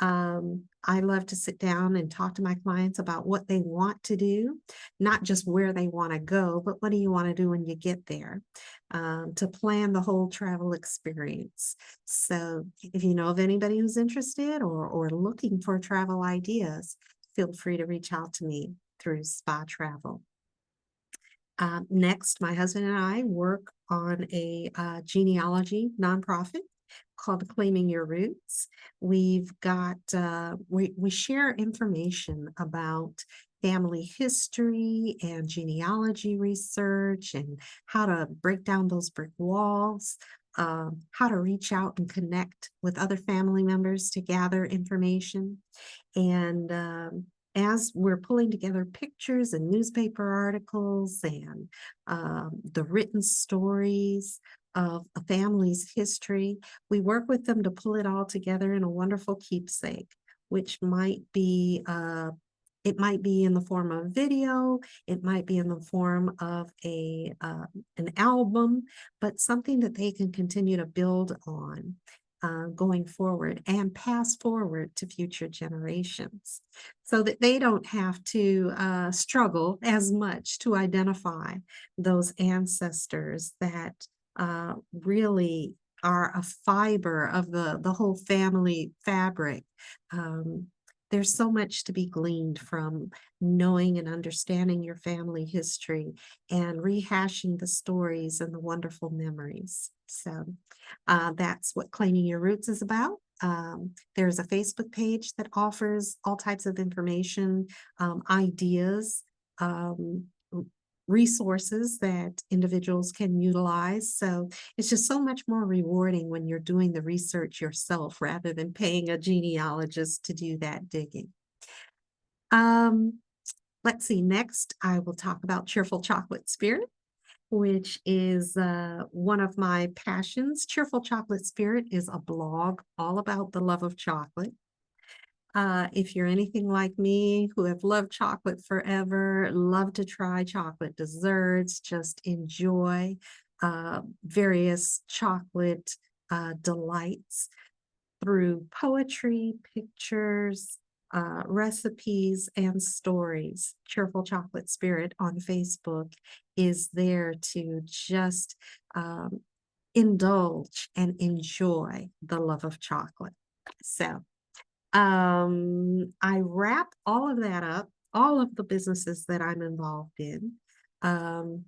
I love to sit down and talk to my clients about what they want to do, not just where they want to go, but what do you want to do when you get there, to plan the whole travel experience. So if you know of anybody who's interested or looking for travel ideas, feel free to reach out to me through Spa Travel. Next, my husband and I work on a genealogy nonprofit, called Claiming Your Roots. We've got, we share information about family history and genealogy research and how to break down those brick walls, how to reach out and connect with other family members to gather information. And as we're pulling together pictures and newspaper articles and the written stories of a family's history, we work with them to pull it all together in a wonderful keepsake, which might be it might be in the form of video, it might be in the form of an album, but something that they can continue to build on going forward and pass forward to future generations so that they don't have to struggle as much to identify those ancestors that really are a fiber of the whole family fabric. There's so much to be gleaned from knowing and understanding your family history and rehashing the stories and the wonderful memories. So that's what Claiming Your Roots is about. There's a Facebook page that offers all types of information, ideas, resources that individuals can utilize. So it's just so much more rewarding when you're doing the research yourself rather than paying a genealogist to do that digging. Let's see, next I will talk about Cheerful Chocolate Spirit, which is one of my passions. Cheerful Chocolate Spirit is a blog all about the love of chocolate. If you're anything like me who have loved chocolate forever, love to try chocolate desserts, just enjoy various chocolate delights through poetry, pictures, recipes, and stories. Cheerful Chocolate Spirit on Facebook is there to just indulge and enjoy the love of chocolate. So I wrap all of that up, all of the businesses that I'm involved in,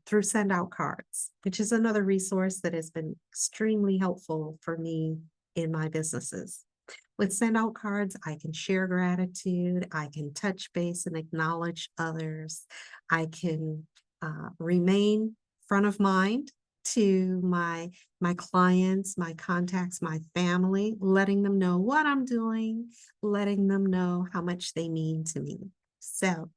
through Send Out Cards, which is another resource that has been extremely helpful for me in my businesses. With Send Out Cards, I can share gratitude, I can touch base and acknowledge others, I can remain front of mind to my clients, my contacts, my family, letting them know what I'm doing, letting them know how much they mean to me. So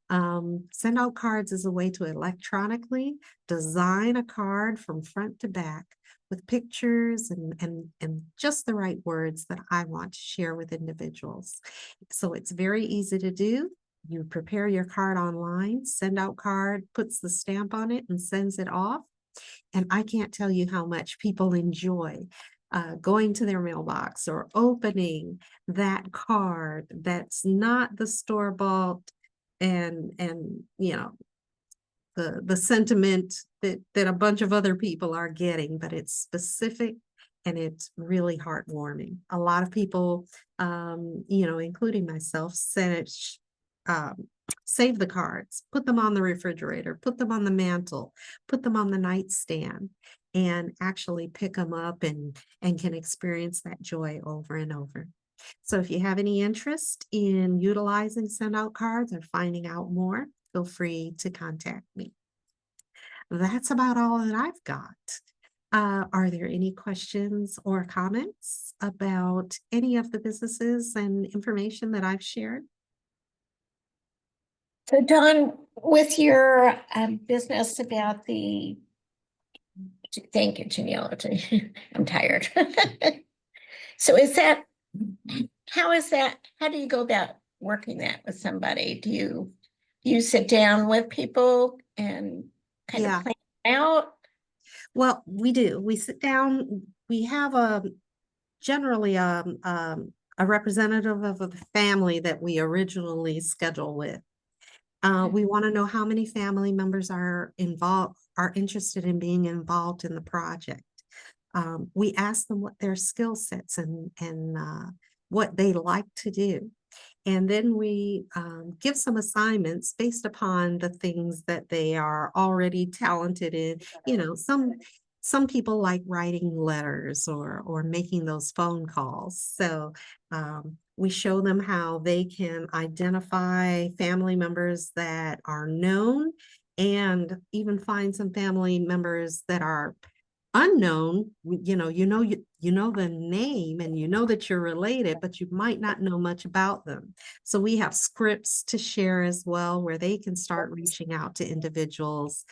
Send Out Cards is a way to electronically design a card from front to back with pictures and just the right words that I want to share with individuals. So it's very easy to do. You prepare your card online, Send Out Card puts the stamp on it and sends it off. And I can't tell you how much people enjoy going to their mailbox or opening that card that's not the store-bought and you know, the sentiment that a bunch of other people are getting, but it's specific and it's really heartwarming. A lot of people, you know, including myself, save the cards, put them on the refrigerator, put them on the mantle, put them on the nightstand, and actually pick them up and can experience that joy over and over. So if you have any interest in utilizing Send Out Cards or finding out more, feel free to contact me. That's about all that I've got. Are there any questions or comments about any of the businesses and information that I've shared? So Dawn, with your business about thank you, genealogy, I'm tired. So how do you go about working that with somebody? Do you sit down with people and kind of plan it out? Well, we do. We sit down, we have generally a representative of the family that we originally schedule with. We want to know how many family members are interested in being involved in the project. We ask them what their skill sets and what they like to do. And then we give some assignments based upon the things that they are already talented in. You know, some people like writing letters or making those phone calls. So we show them how they can identify family members that are known and even find some family members that are unknown. You know the name and you know that you're related, but you might not know much about them. So we have scripts to share as well, where they can start reaching out to individuals,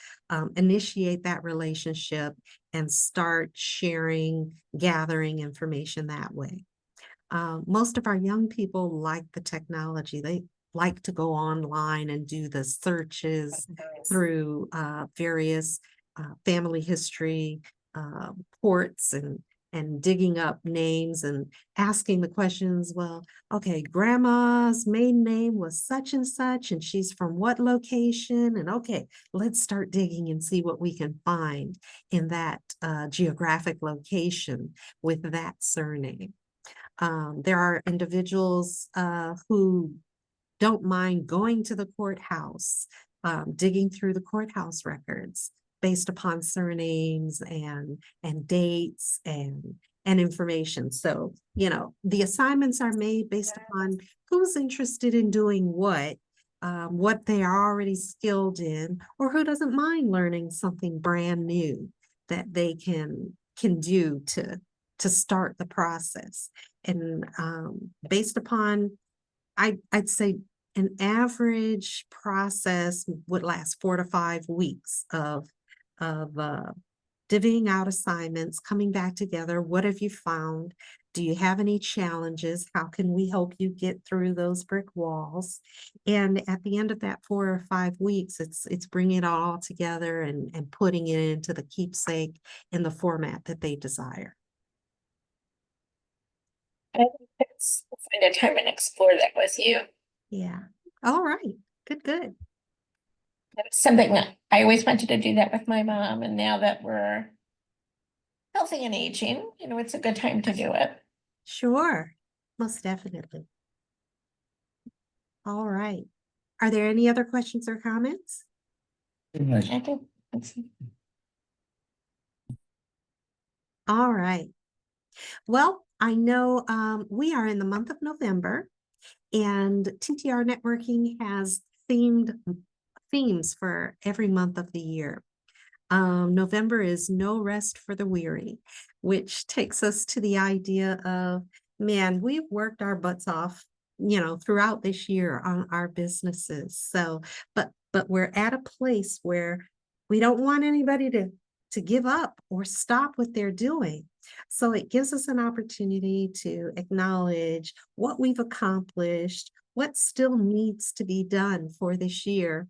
initiate that relationship, and start sharing, gathering information that way. Most of our young people like the technology. They like to go online and do the searches through various family history ports and digging up names and asking the questions. Well, okay, grandma's maiden name was such and she's from what location? And okay, let's start digging and see what we can find in that geographic location with that surname. There are individuals who don't mind going to the courthouse, digging through the courthouse records based upon surnames and dates and information. So, the assignments are made based upon who's interested in doing what they are already skilled in, or who doesn't mind learning something brand new that they can do to start the process. And based upon, I'd say an average process would last 4 to 5 weeks of divvying out assignments, coming back together. What have you found? Do you have any challenges? How can we help you get through those brick walls? And at the end of that 4 or 5 weeks, it's bringing it all together and putting it into the keepsake in the format that they desire. I think let's find a time and explore that with you. Yeah. All right. Good. That's something that I always wanted to do that with my mom, and now that we're healthy and aging, it's a good time to do it. Sure. Most definitely. All right. Are there any other questions or comments? Nice. I think All right. Well, I know we are in the month of November, and TTR Networking has themes for every month of the year. November is No Rest for the Weary, which takes us to the idea of, man, we've worked our butts off, throughout this year on our businesses. So, but we're at a place where we don't want anybody to give up or stop what they're doing. So it gives us an opportunity to acknowledge what we've accomplished, what still needs to be done for this year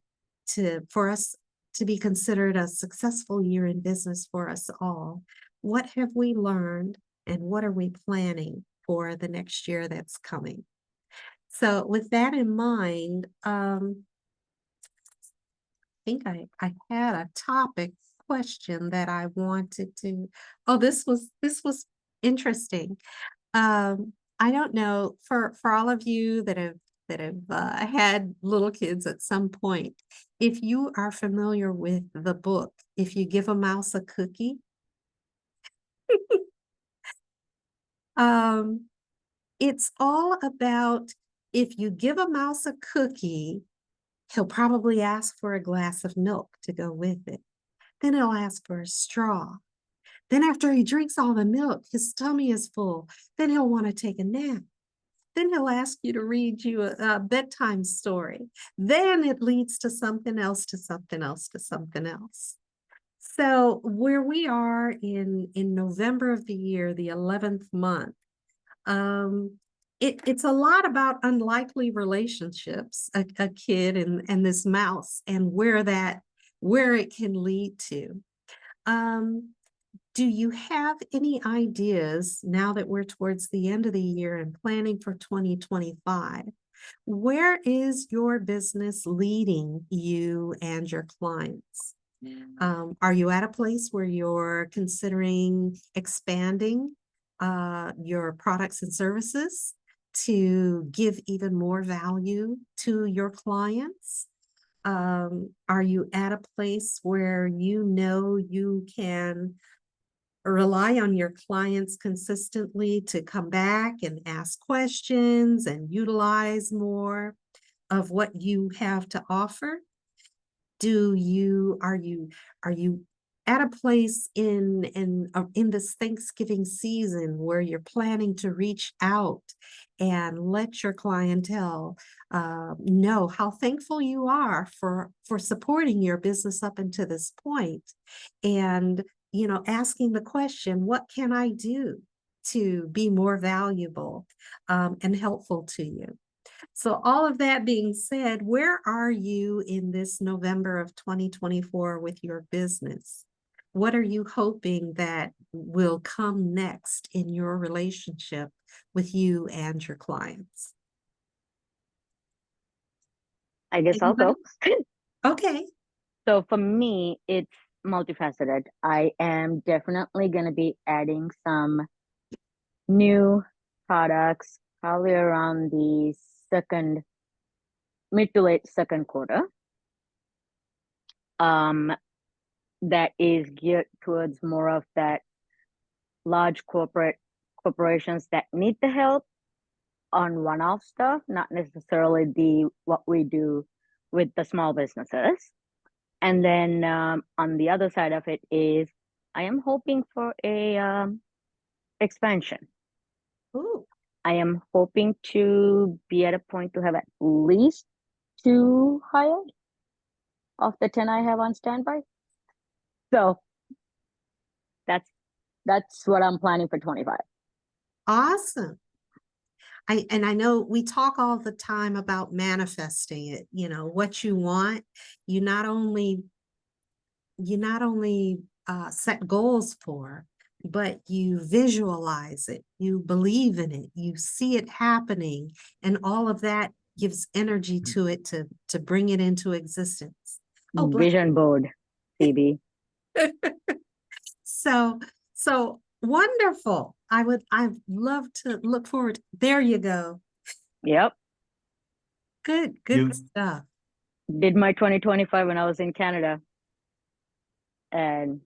for us to be considered a successful year in business for us all. What have we learned and what are we planning for the next year that's coming? So with that in mind, I think I had a topic question that I wanted to, this was interesting. I don't know, for all of you that have had little kids at some point, if you are familiar with the book, If You Give a Mouse a Cookie, it's all about, if you give a mouse a cookie, he'll probably ask for a glass of milk to go with it. Then he'll ask for a straw. Then after he drinks all the milk, his tummy is full. Then he'll want to take a nap. Then he'll ask you to read you a bedtime story. Then it leads to something else, to something else, to something else. So where we are in November of the year, the 11th month, it's a lot about unlikely relationships, a kid and this mouse, and where it can lead to. Do you have any ideas, now that we're towards the end of the year and planning for 2025? Where is your business leading you and your clients? Are you at a place where you're considering expanding your products and services to give even more value to your clients? Are you at a place where you can rely on your clients consistently to come back and ask questions and utilize more of what you have to offer? Are you at a place in this Thanksgiving season where you're planning to reach out and let your clientele know how thankful you are for supporting your business up until this point, and asking the question, what can I do to be more valuable and helpful to you? So all of that being said, where are you in this November of 2024 with your business? What are you hoping that will come next in your relationship with you and your clients? I guess I'll go. Okay. So for me, it's multifaceted. I am definitely going to be adding some new products probably around the mid to late second quarter. That is geared towards more of that large corporations that need the help on one-off stuff, not necessarily what we do with the small businesses. And then on the other side of it is I am hoping for a expansion. Ooh. I am hoping to be at a point to have at least 2 hired of the 10 I have on standby. So that's what I'm planning for 25. Awesome. I know we talk all the time about manifesting it, what you want. You not only set goals for, but you visualize it, you believe in it, you see it happening, and all of that gives energy to it to bring it into existence. Oh, Vision board, Phoebe. So wonderful. I'd love to look forward. There you go. Yep. Good You- stuff. Did my 2025 when I was in Canada. And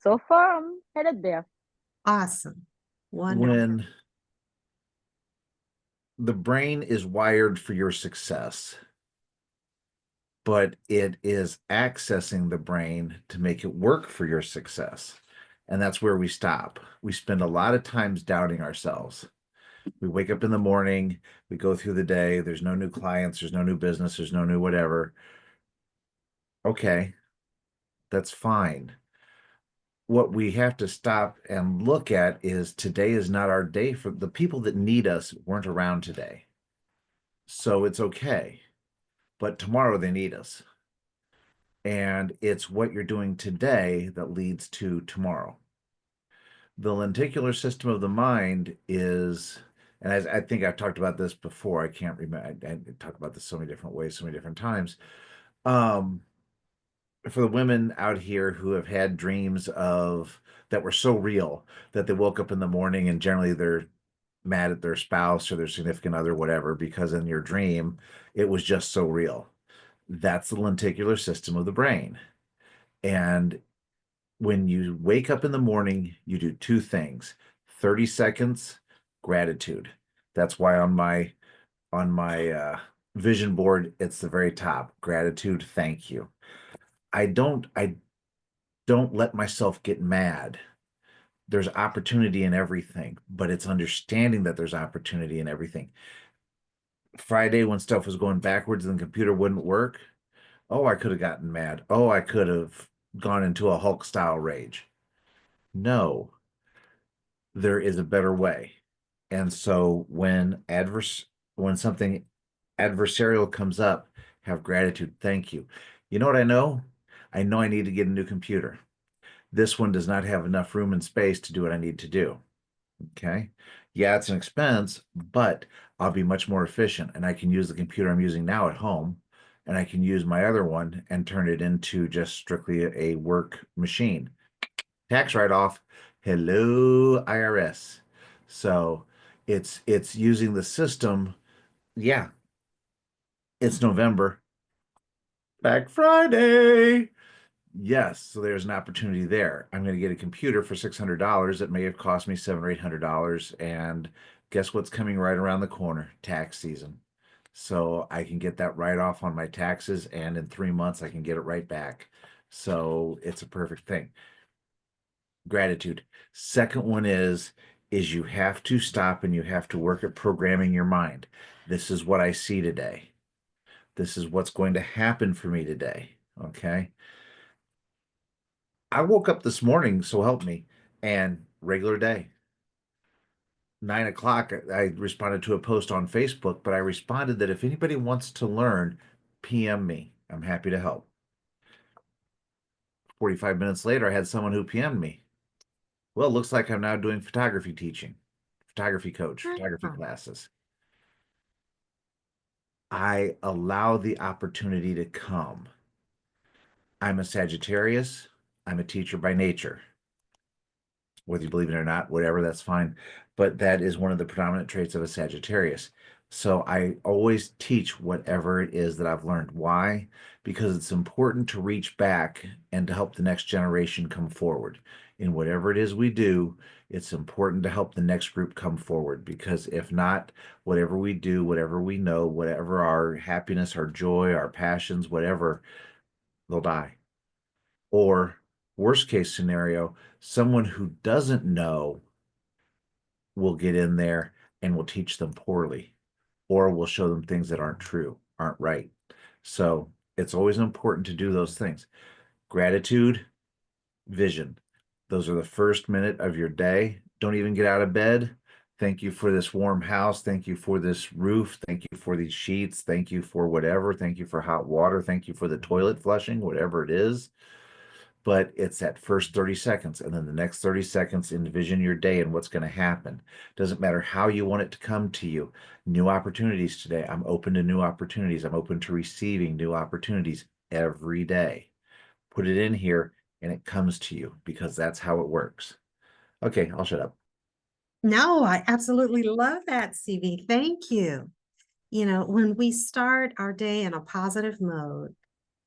so far I'm headed there. Awesome. Wonderful. When the brain is wired for your success, but it is accessing the brain to make it work for your success. And that's where we stop. We spend a lot of times doubting ourselves. We wake up in the morning, we go through the day, there's no new clients, there's no new business, there's no new whatever. Okay, that's fine. What we have to stop and look at is today is not our day. For the people that need us weren't around today. So it's okay. But tomorrow they need us. And it's what you're doing today that leads to tomorrow. The lenticular system of the mind is, and as I think I've talked about this before, I can't remember, I talked about this so many different ways, so many different times. For the women out here who have had dreams that were so real that they woke up in the morning and generally they're mad at their spouse or their significant other, whatever, because in your dream, it was just so real. That's the lenticular system of the brain. And when you wake up in the morning, you do 2 things. 30 seconds, gratitude. That's why on my vision board, it's the very top. Gratitude, thank you. I don't let myself get mad. There's opportunity in everything, but it's understanding that there's opportunity in everything. Friday, when stuff was going backwards and the computer wouldn't work, oh, I could have gotten mad. Oh, I could have gone into a Hulk style rage. No, there is a better way. And so when something adversarial comes up, have gratitude. Thank you. You know what I know? I know I need to get a new computer. This one does not have enough room and space to do what I need to do. Okay. Yeah, it's an expense, but I'll be much more efficient and I can use the computer I'm using now at home and I can use my other one and turn it into just strictly a work machine. Tax write-off. Hello, IRS. So it's using the system. Yeah, it's November. Black Friday. Yes, so there's an opportunity there. I'm going to get a computer for $600 that may have cost me $700 or $800, and guess what's coming right around the corner? Tax season. So I can get that right off on my taxes, and in 3 months I can get it right back. So it's a perfect thing. Gratitude. Second one is you have to stop and you have to work at programming your mind. This is what I see today. This is what's going to happen for me today. Okay. I woke up this morning, so help me, and regular day. 9 o'clock, I responded to a post on Facebook, but I responded that if anybody wants to learn, PM me. I'm happy to help. 45 minutes later, I had someone who PM'd me. Well, it looks like I'm now doing photography teaching, photography coach, photography classes. I allow the opportunity to come. I'm a Sagittarius. I'm a teacher by nature. Whether you believe it or not, whatever, that's fine. But that is one of the predominant traits of a Sagittarius. So I always teach whatever it is that I've learned. Why? Because it's important to reach back and to help the next generation come forward. In whatever it is we do, it's important to help the next group come forward, because if not, whatever we do, whatever we know, whatever our happiness, our joy, our passions, whatever, they'll die. Or worst case scenario, someone who doesn't know will get in there and will teach them poorly, or will show them things that aren't true, aren't right. So it's always important to do those things. Gratitude, vision. Those are the first minute of your day. Don't even get out of bed. Thank you for this warm house. Thank you for this roof. Thank you for these sheets. Thank you for whatever. Thank you for hot water. Thank you for the toilet flushing, whatever it is. But it's that first 30 seconds, and then the next 30 seconds, envision your day and what's going to happen. Doesn't matter how you want it to come to you. New opportunities today. I'm open to new opportunities. I'm open to receiving new opportunities every day. Put it in here and it comes to you, because that's how it works. Okay, I'll shut up. No, I absolutely love that, CV. Thank you. You know, when we start our day in a positive mode,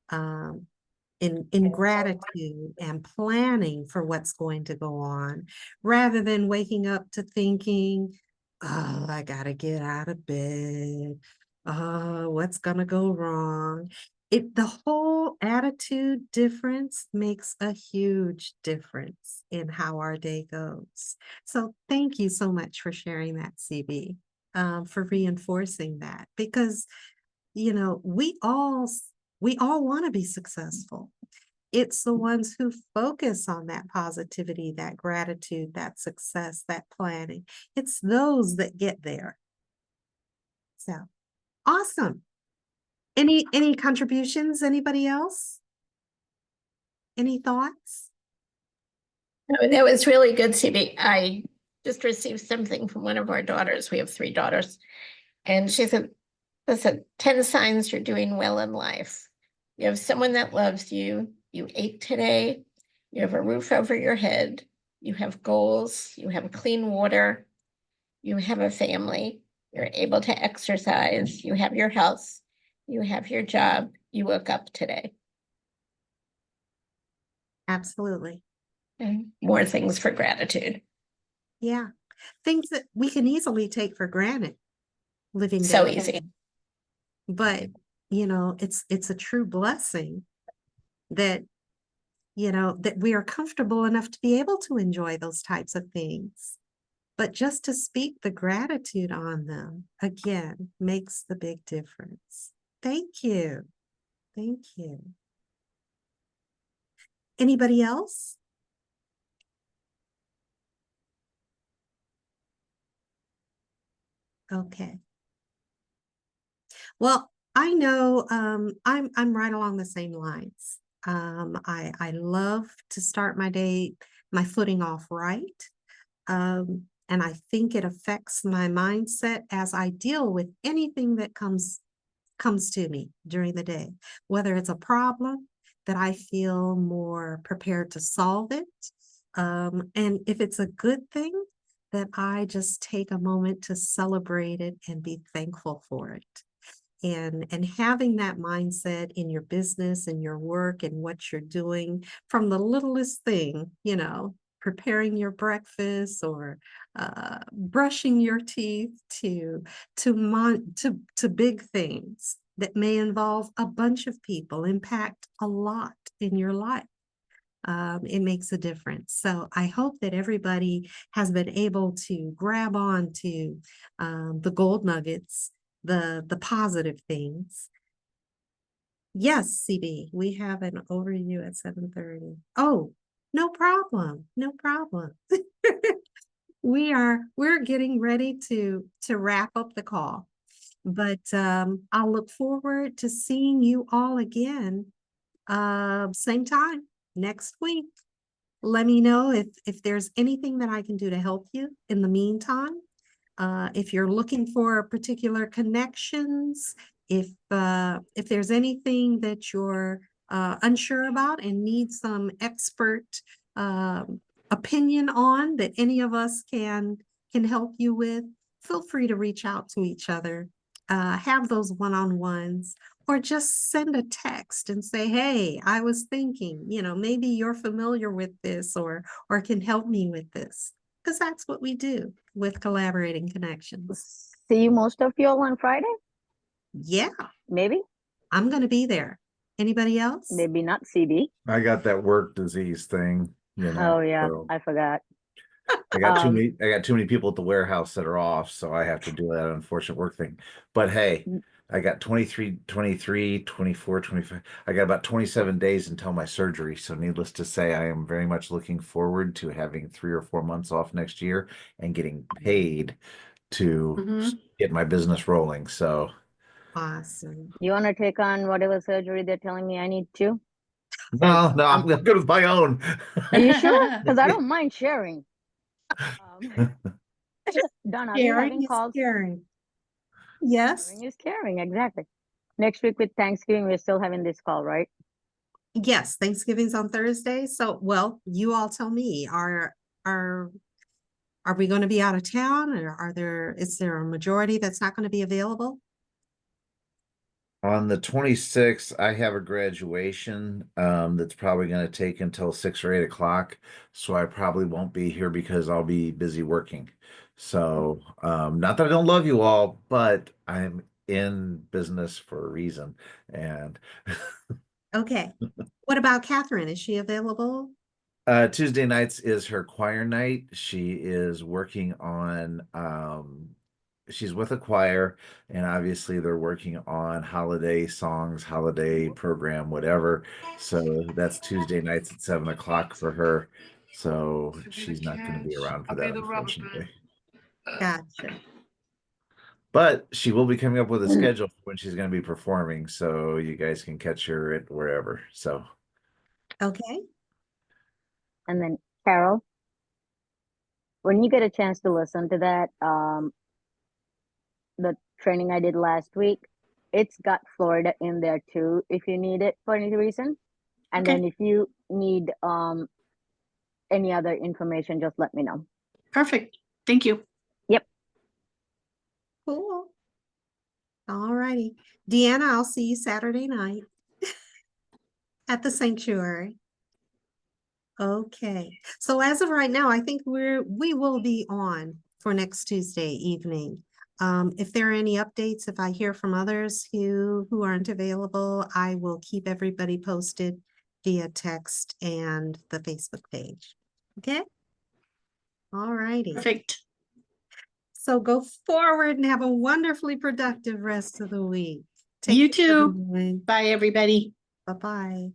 um, in gratitude and planning for what's going to go on, rather than waking up to thinking, oh, I gotta get out of bed. Oh, what's gonna go wrong? The whole attitude difference makes a huge difference in how our day goes. So thank you so much for sharing that, CB, for reinforcing that, because you know, we all want to be successful. It's the ones who focus on that positivity, that gratitude, that success, that planning. It's those that get there. So awesome. Any contributions? Anybody else? Any thoughts? No, that was really good, CB. I just received something from one of our daughters. We have 3 daughters. And she said, listen, 10 signs you're doing well in life. You have someone that loves you. You ate today. You have a roof over your head. You have goals. You have clean water. You have a family. You're able to exercise. You have your health. You have your job. You woke up today. Absolutely. And more things for gratitude. Yeah. Things that we can easily take for granted living So day to easy. day. But, you know, it's a true blessing that, you know, that we are comfortable enough to be able to enjoy those types of things. But just to speak the gratitude on them, again, makes the big difference. Thank you. Thank you. Anybody else? Okay. Well, I know I'm right along the same lines. I love to start my day, my footing off right. And I think it affects my mindset as I deal with anything that comes to me during the day, whether it's a problem that I feel more prepared to solve it. And if it's a good thing, that I just take a moment to celebrate it and be thankful for it. and having that mindset in your business and your work and what you're doing, from the littlest thing, preparing your breakfast or brushing your teeth to big things that may involve a bunch of people, impact a lot in your life. It makes a difference. So I hope that everybody has been able to grab on to the gold nuggets, the positive things. Yes, CB, we have an overview at 7:30. Oh, no problem. No problem. We're getting ready to wrap up the call. But I'll look forward to seeing you all again same time next week. Let me know if there's anything that I can do to help you in the meantime. If you're looking for particular connections, if there's anything that you're unsure about and need some expert opinion on that any of us can help you with, feel free to reach out to each other, have those one-on-ones, or just send a text and say, hey, I was thinking, maybe you're familiar with this or can help me with this. Because that's what we do with Collaborating Connections. See most of you all on Friday? Yeah, Maybe, I'm going to be there. Anybody else? maybe not CB. I got that work disease thing, Oh yeah, so I forgot. I got Um, too many people at the warehouse that are off, so I have to do that unfortunate work thing. But hey, I got 23, 24, 25. I got about 27 days until my surgery. So needless to say, I am very much looking forward to having 3 or 4 months off next year and getting paid to Mhm. get my business rolling. So Awesome. You want to take on whatever surgery they're telling me I need to? no, I'm good with my own. Are you sure? Because I don't mind sharing. Don, are we Sharing having is calls? caring. Yes. Sharing is caring, exactly. Next week with Thanksgiving, we're still having this call, right? Yes, Thanksgiving's on Thursday. So, well, you all tell me, are we going to be out of town, or is there a majority that's not going to be available? On the 26th, I have a graduation that's probably going to take until 6 or 8 o'clock. So I probably won't be here because I'll be busy working. So not that I don't love you all, but I'm in business for a reason. And Okay. What about Catherine? Is she available? Tuesday nights is her choir night. She is working on she's with a choir, and obviously they're working on holiday songs, holiday program, whatever. So that's Tuesday nights at 7 o'clock for her. So she's not going to be around for that, unfortunately. Gotcha. But she will be coming up with a schedule for when she's going to be performing, so you guys can catch her at wherever. So Okay. And then Carol, when you get a chance to listen to that, the training I did last week, it's got Florida in there too, if you need it for any reason. And Okay. then if you need any other information, just let me know. Perfect. Thank you. Yep. Cool. All righty. Deanna, I'll see you Saturday night at the sanctuary. Okay. So as of right now, I think we will be on for next Tuesday evening. If there are any updates, if I hear from others who aren't available, I will keep everybody posted via text and the Facebook page. Okay. All righty. Perfect. So go forward and have a wonderfully productive rest of the week. You care, too. everyone. Bye, everybody. Bye-bye.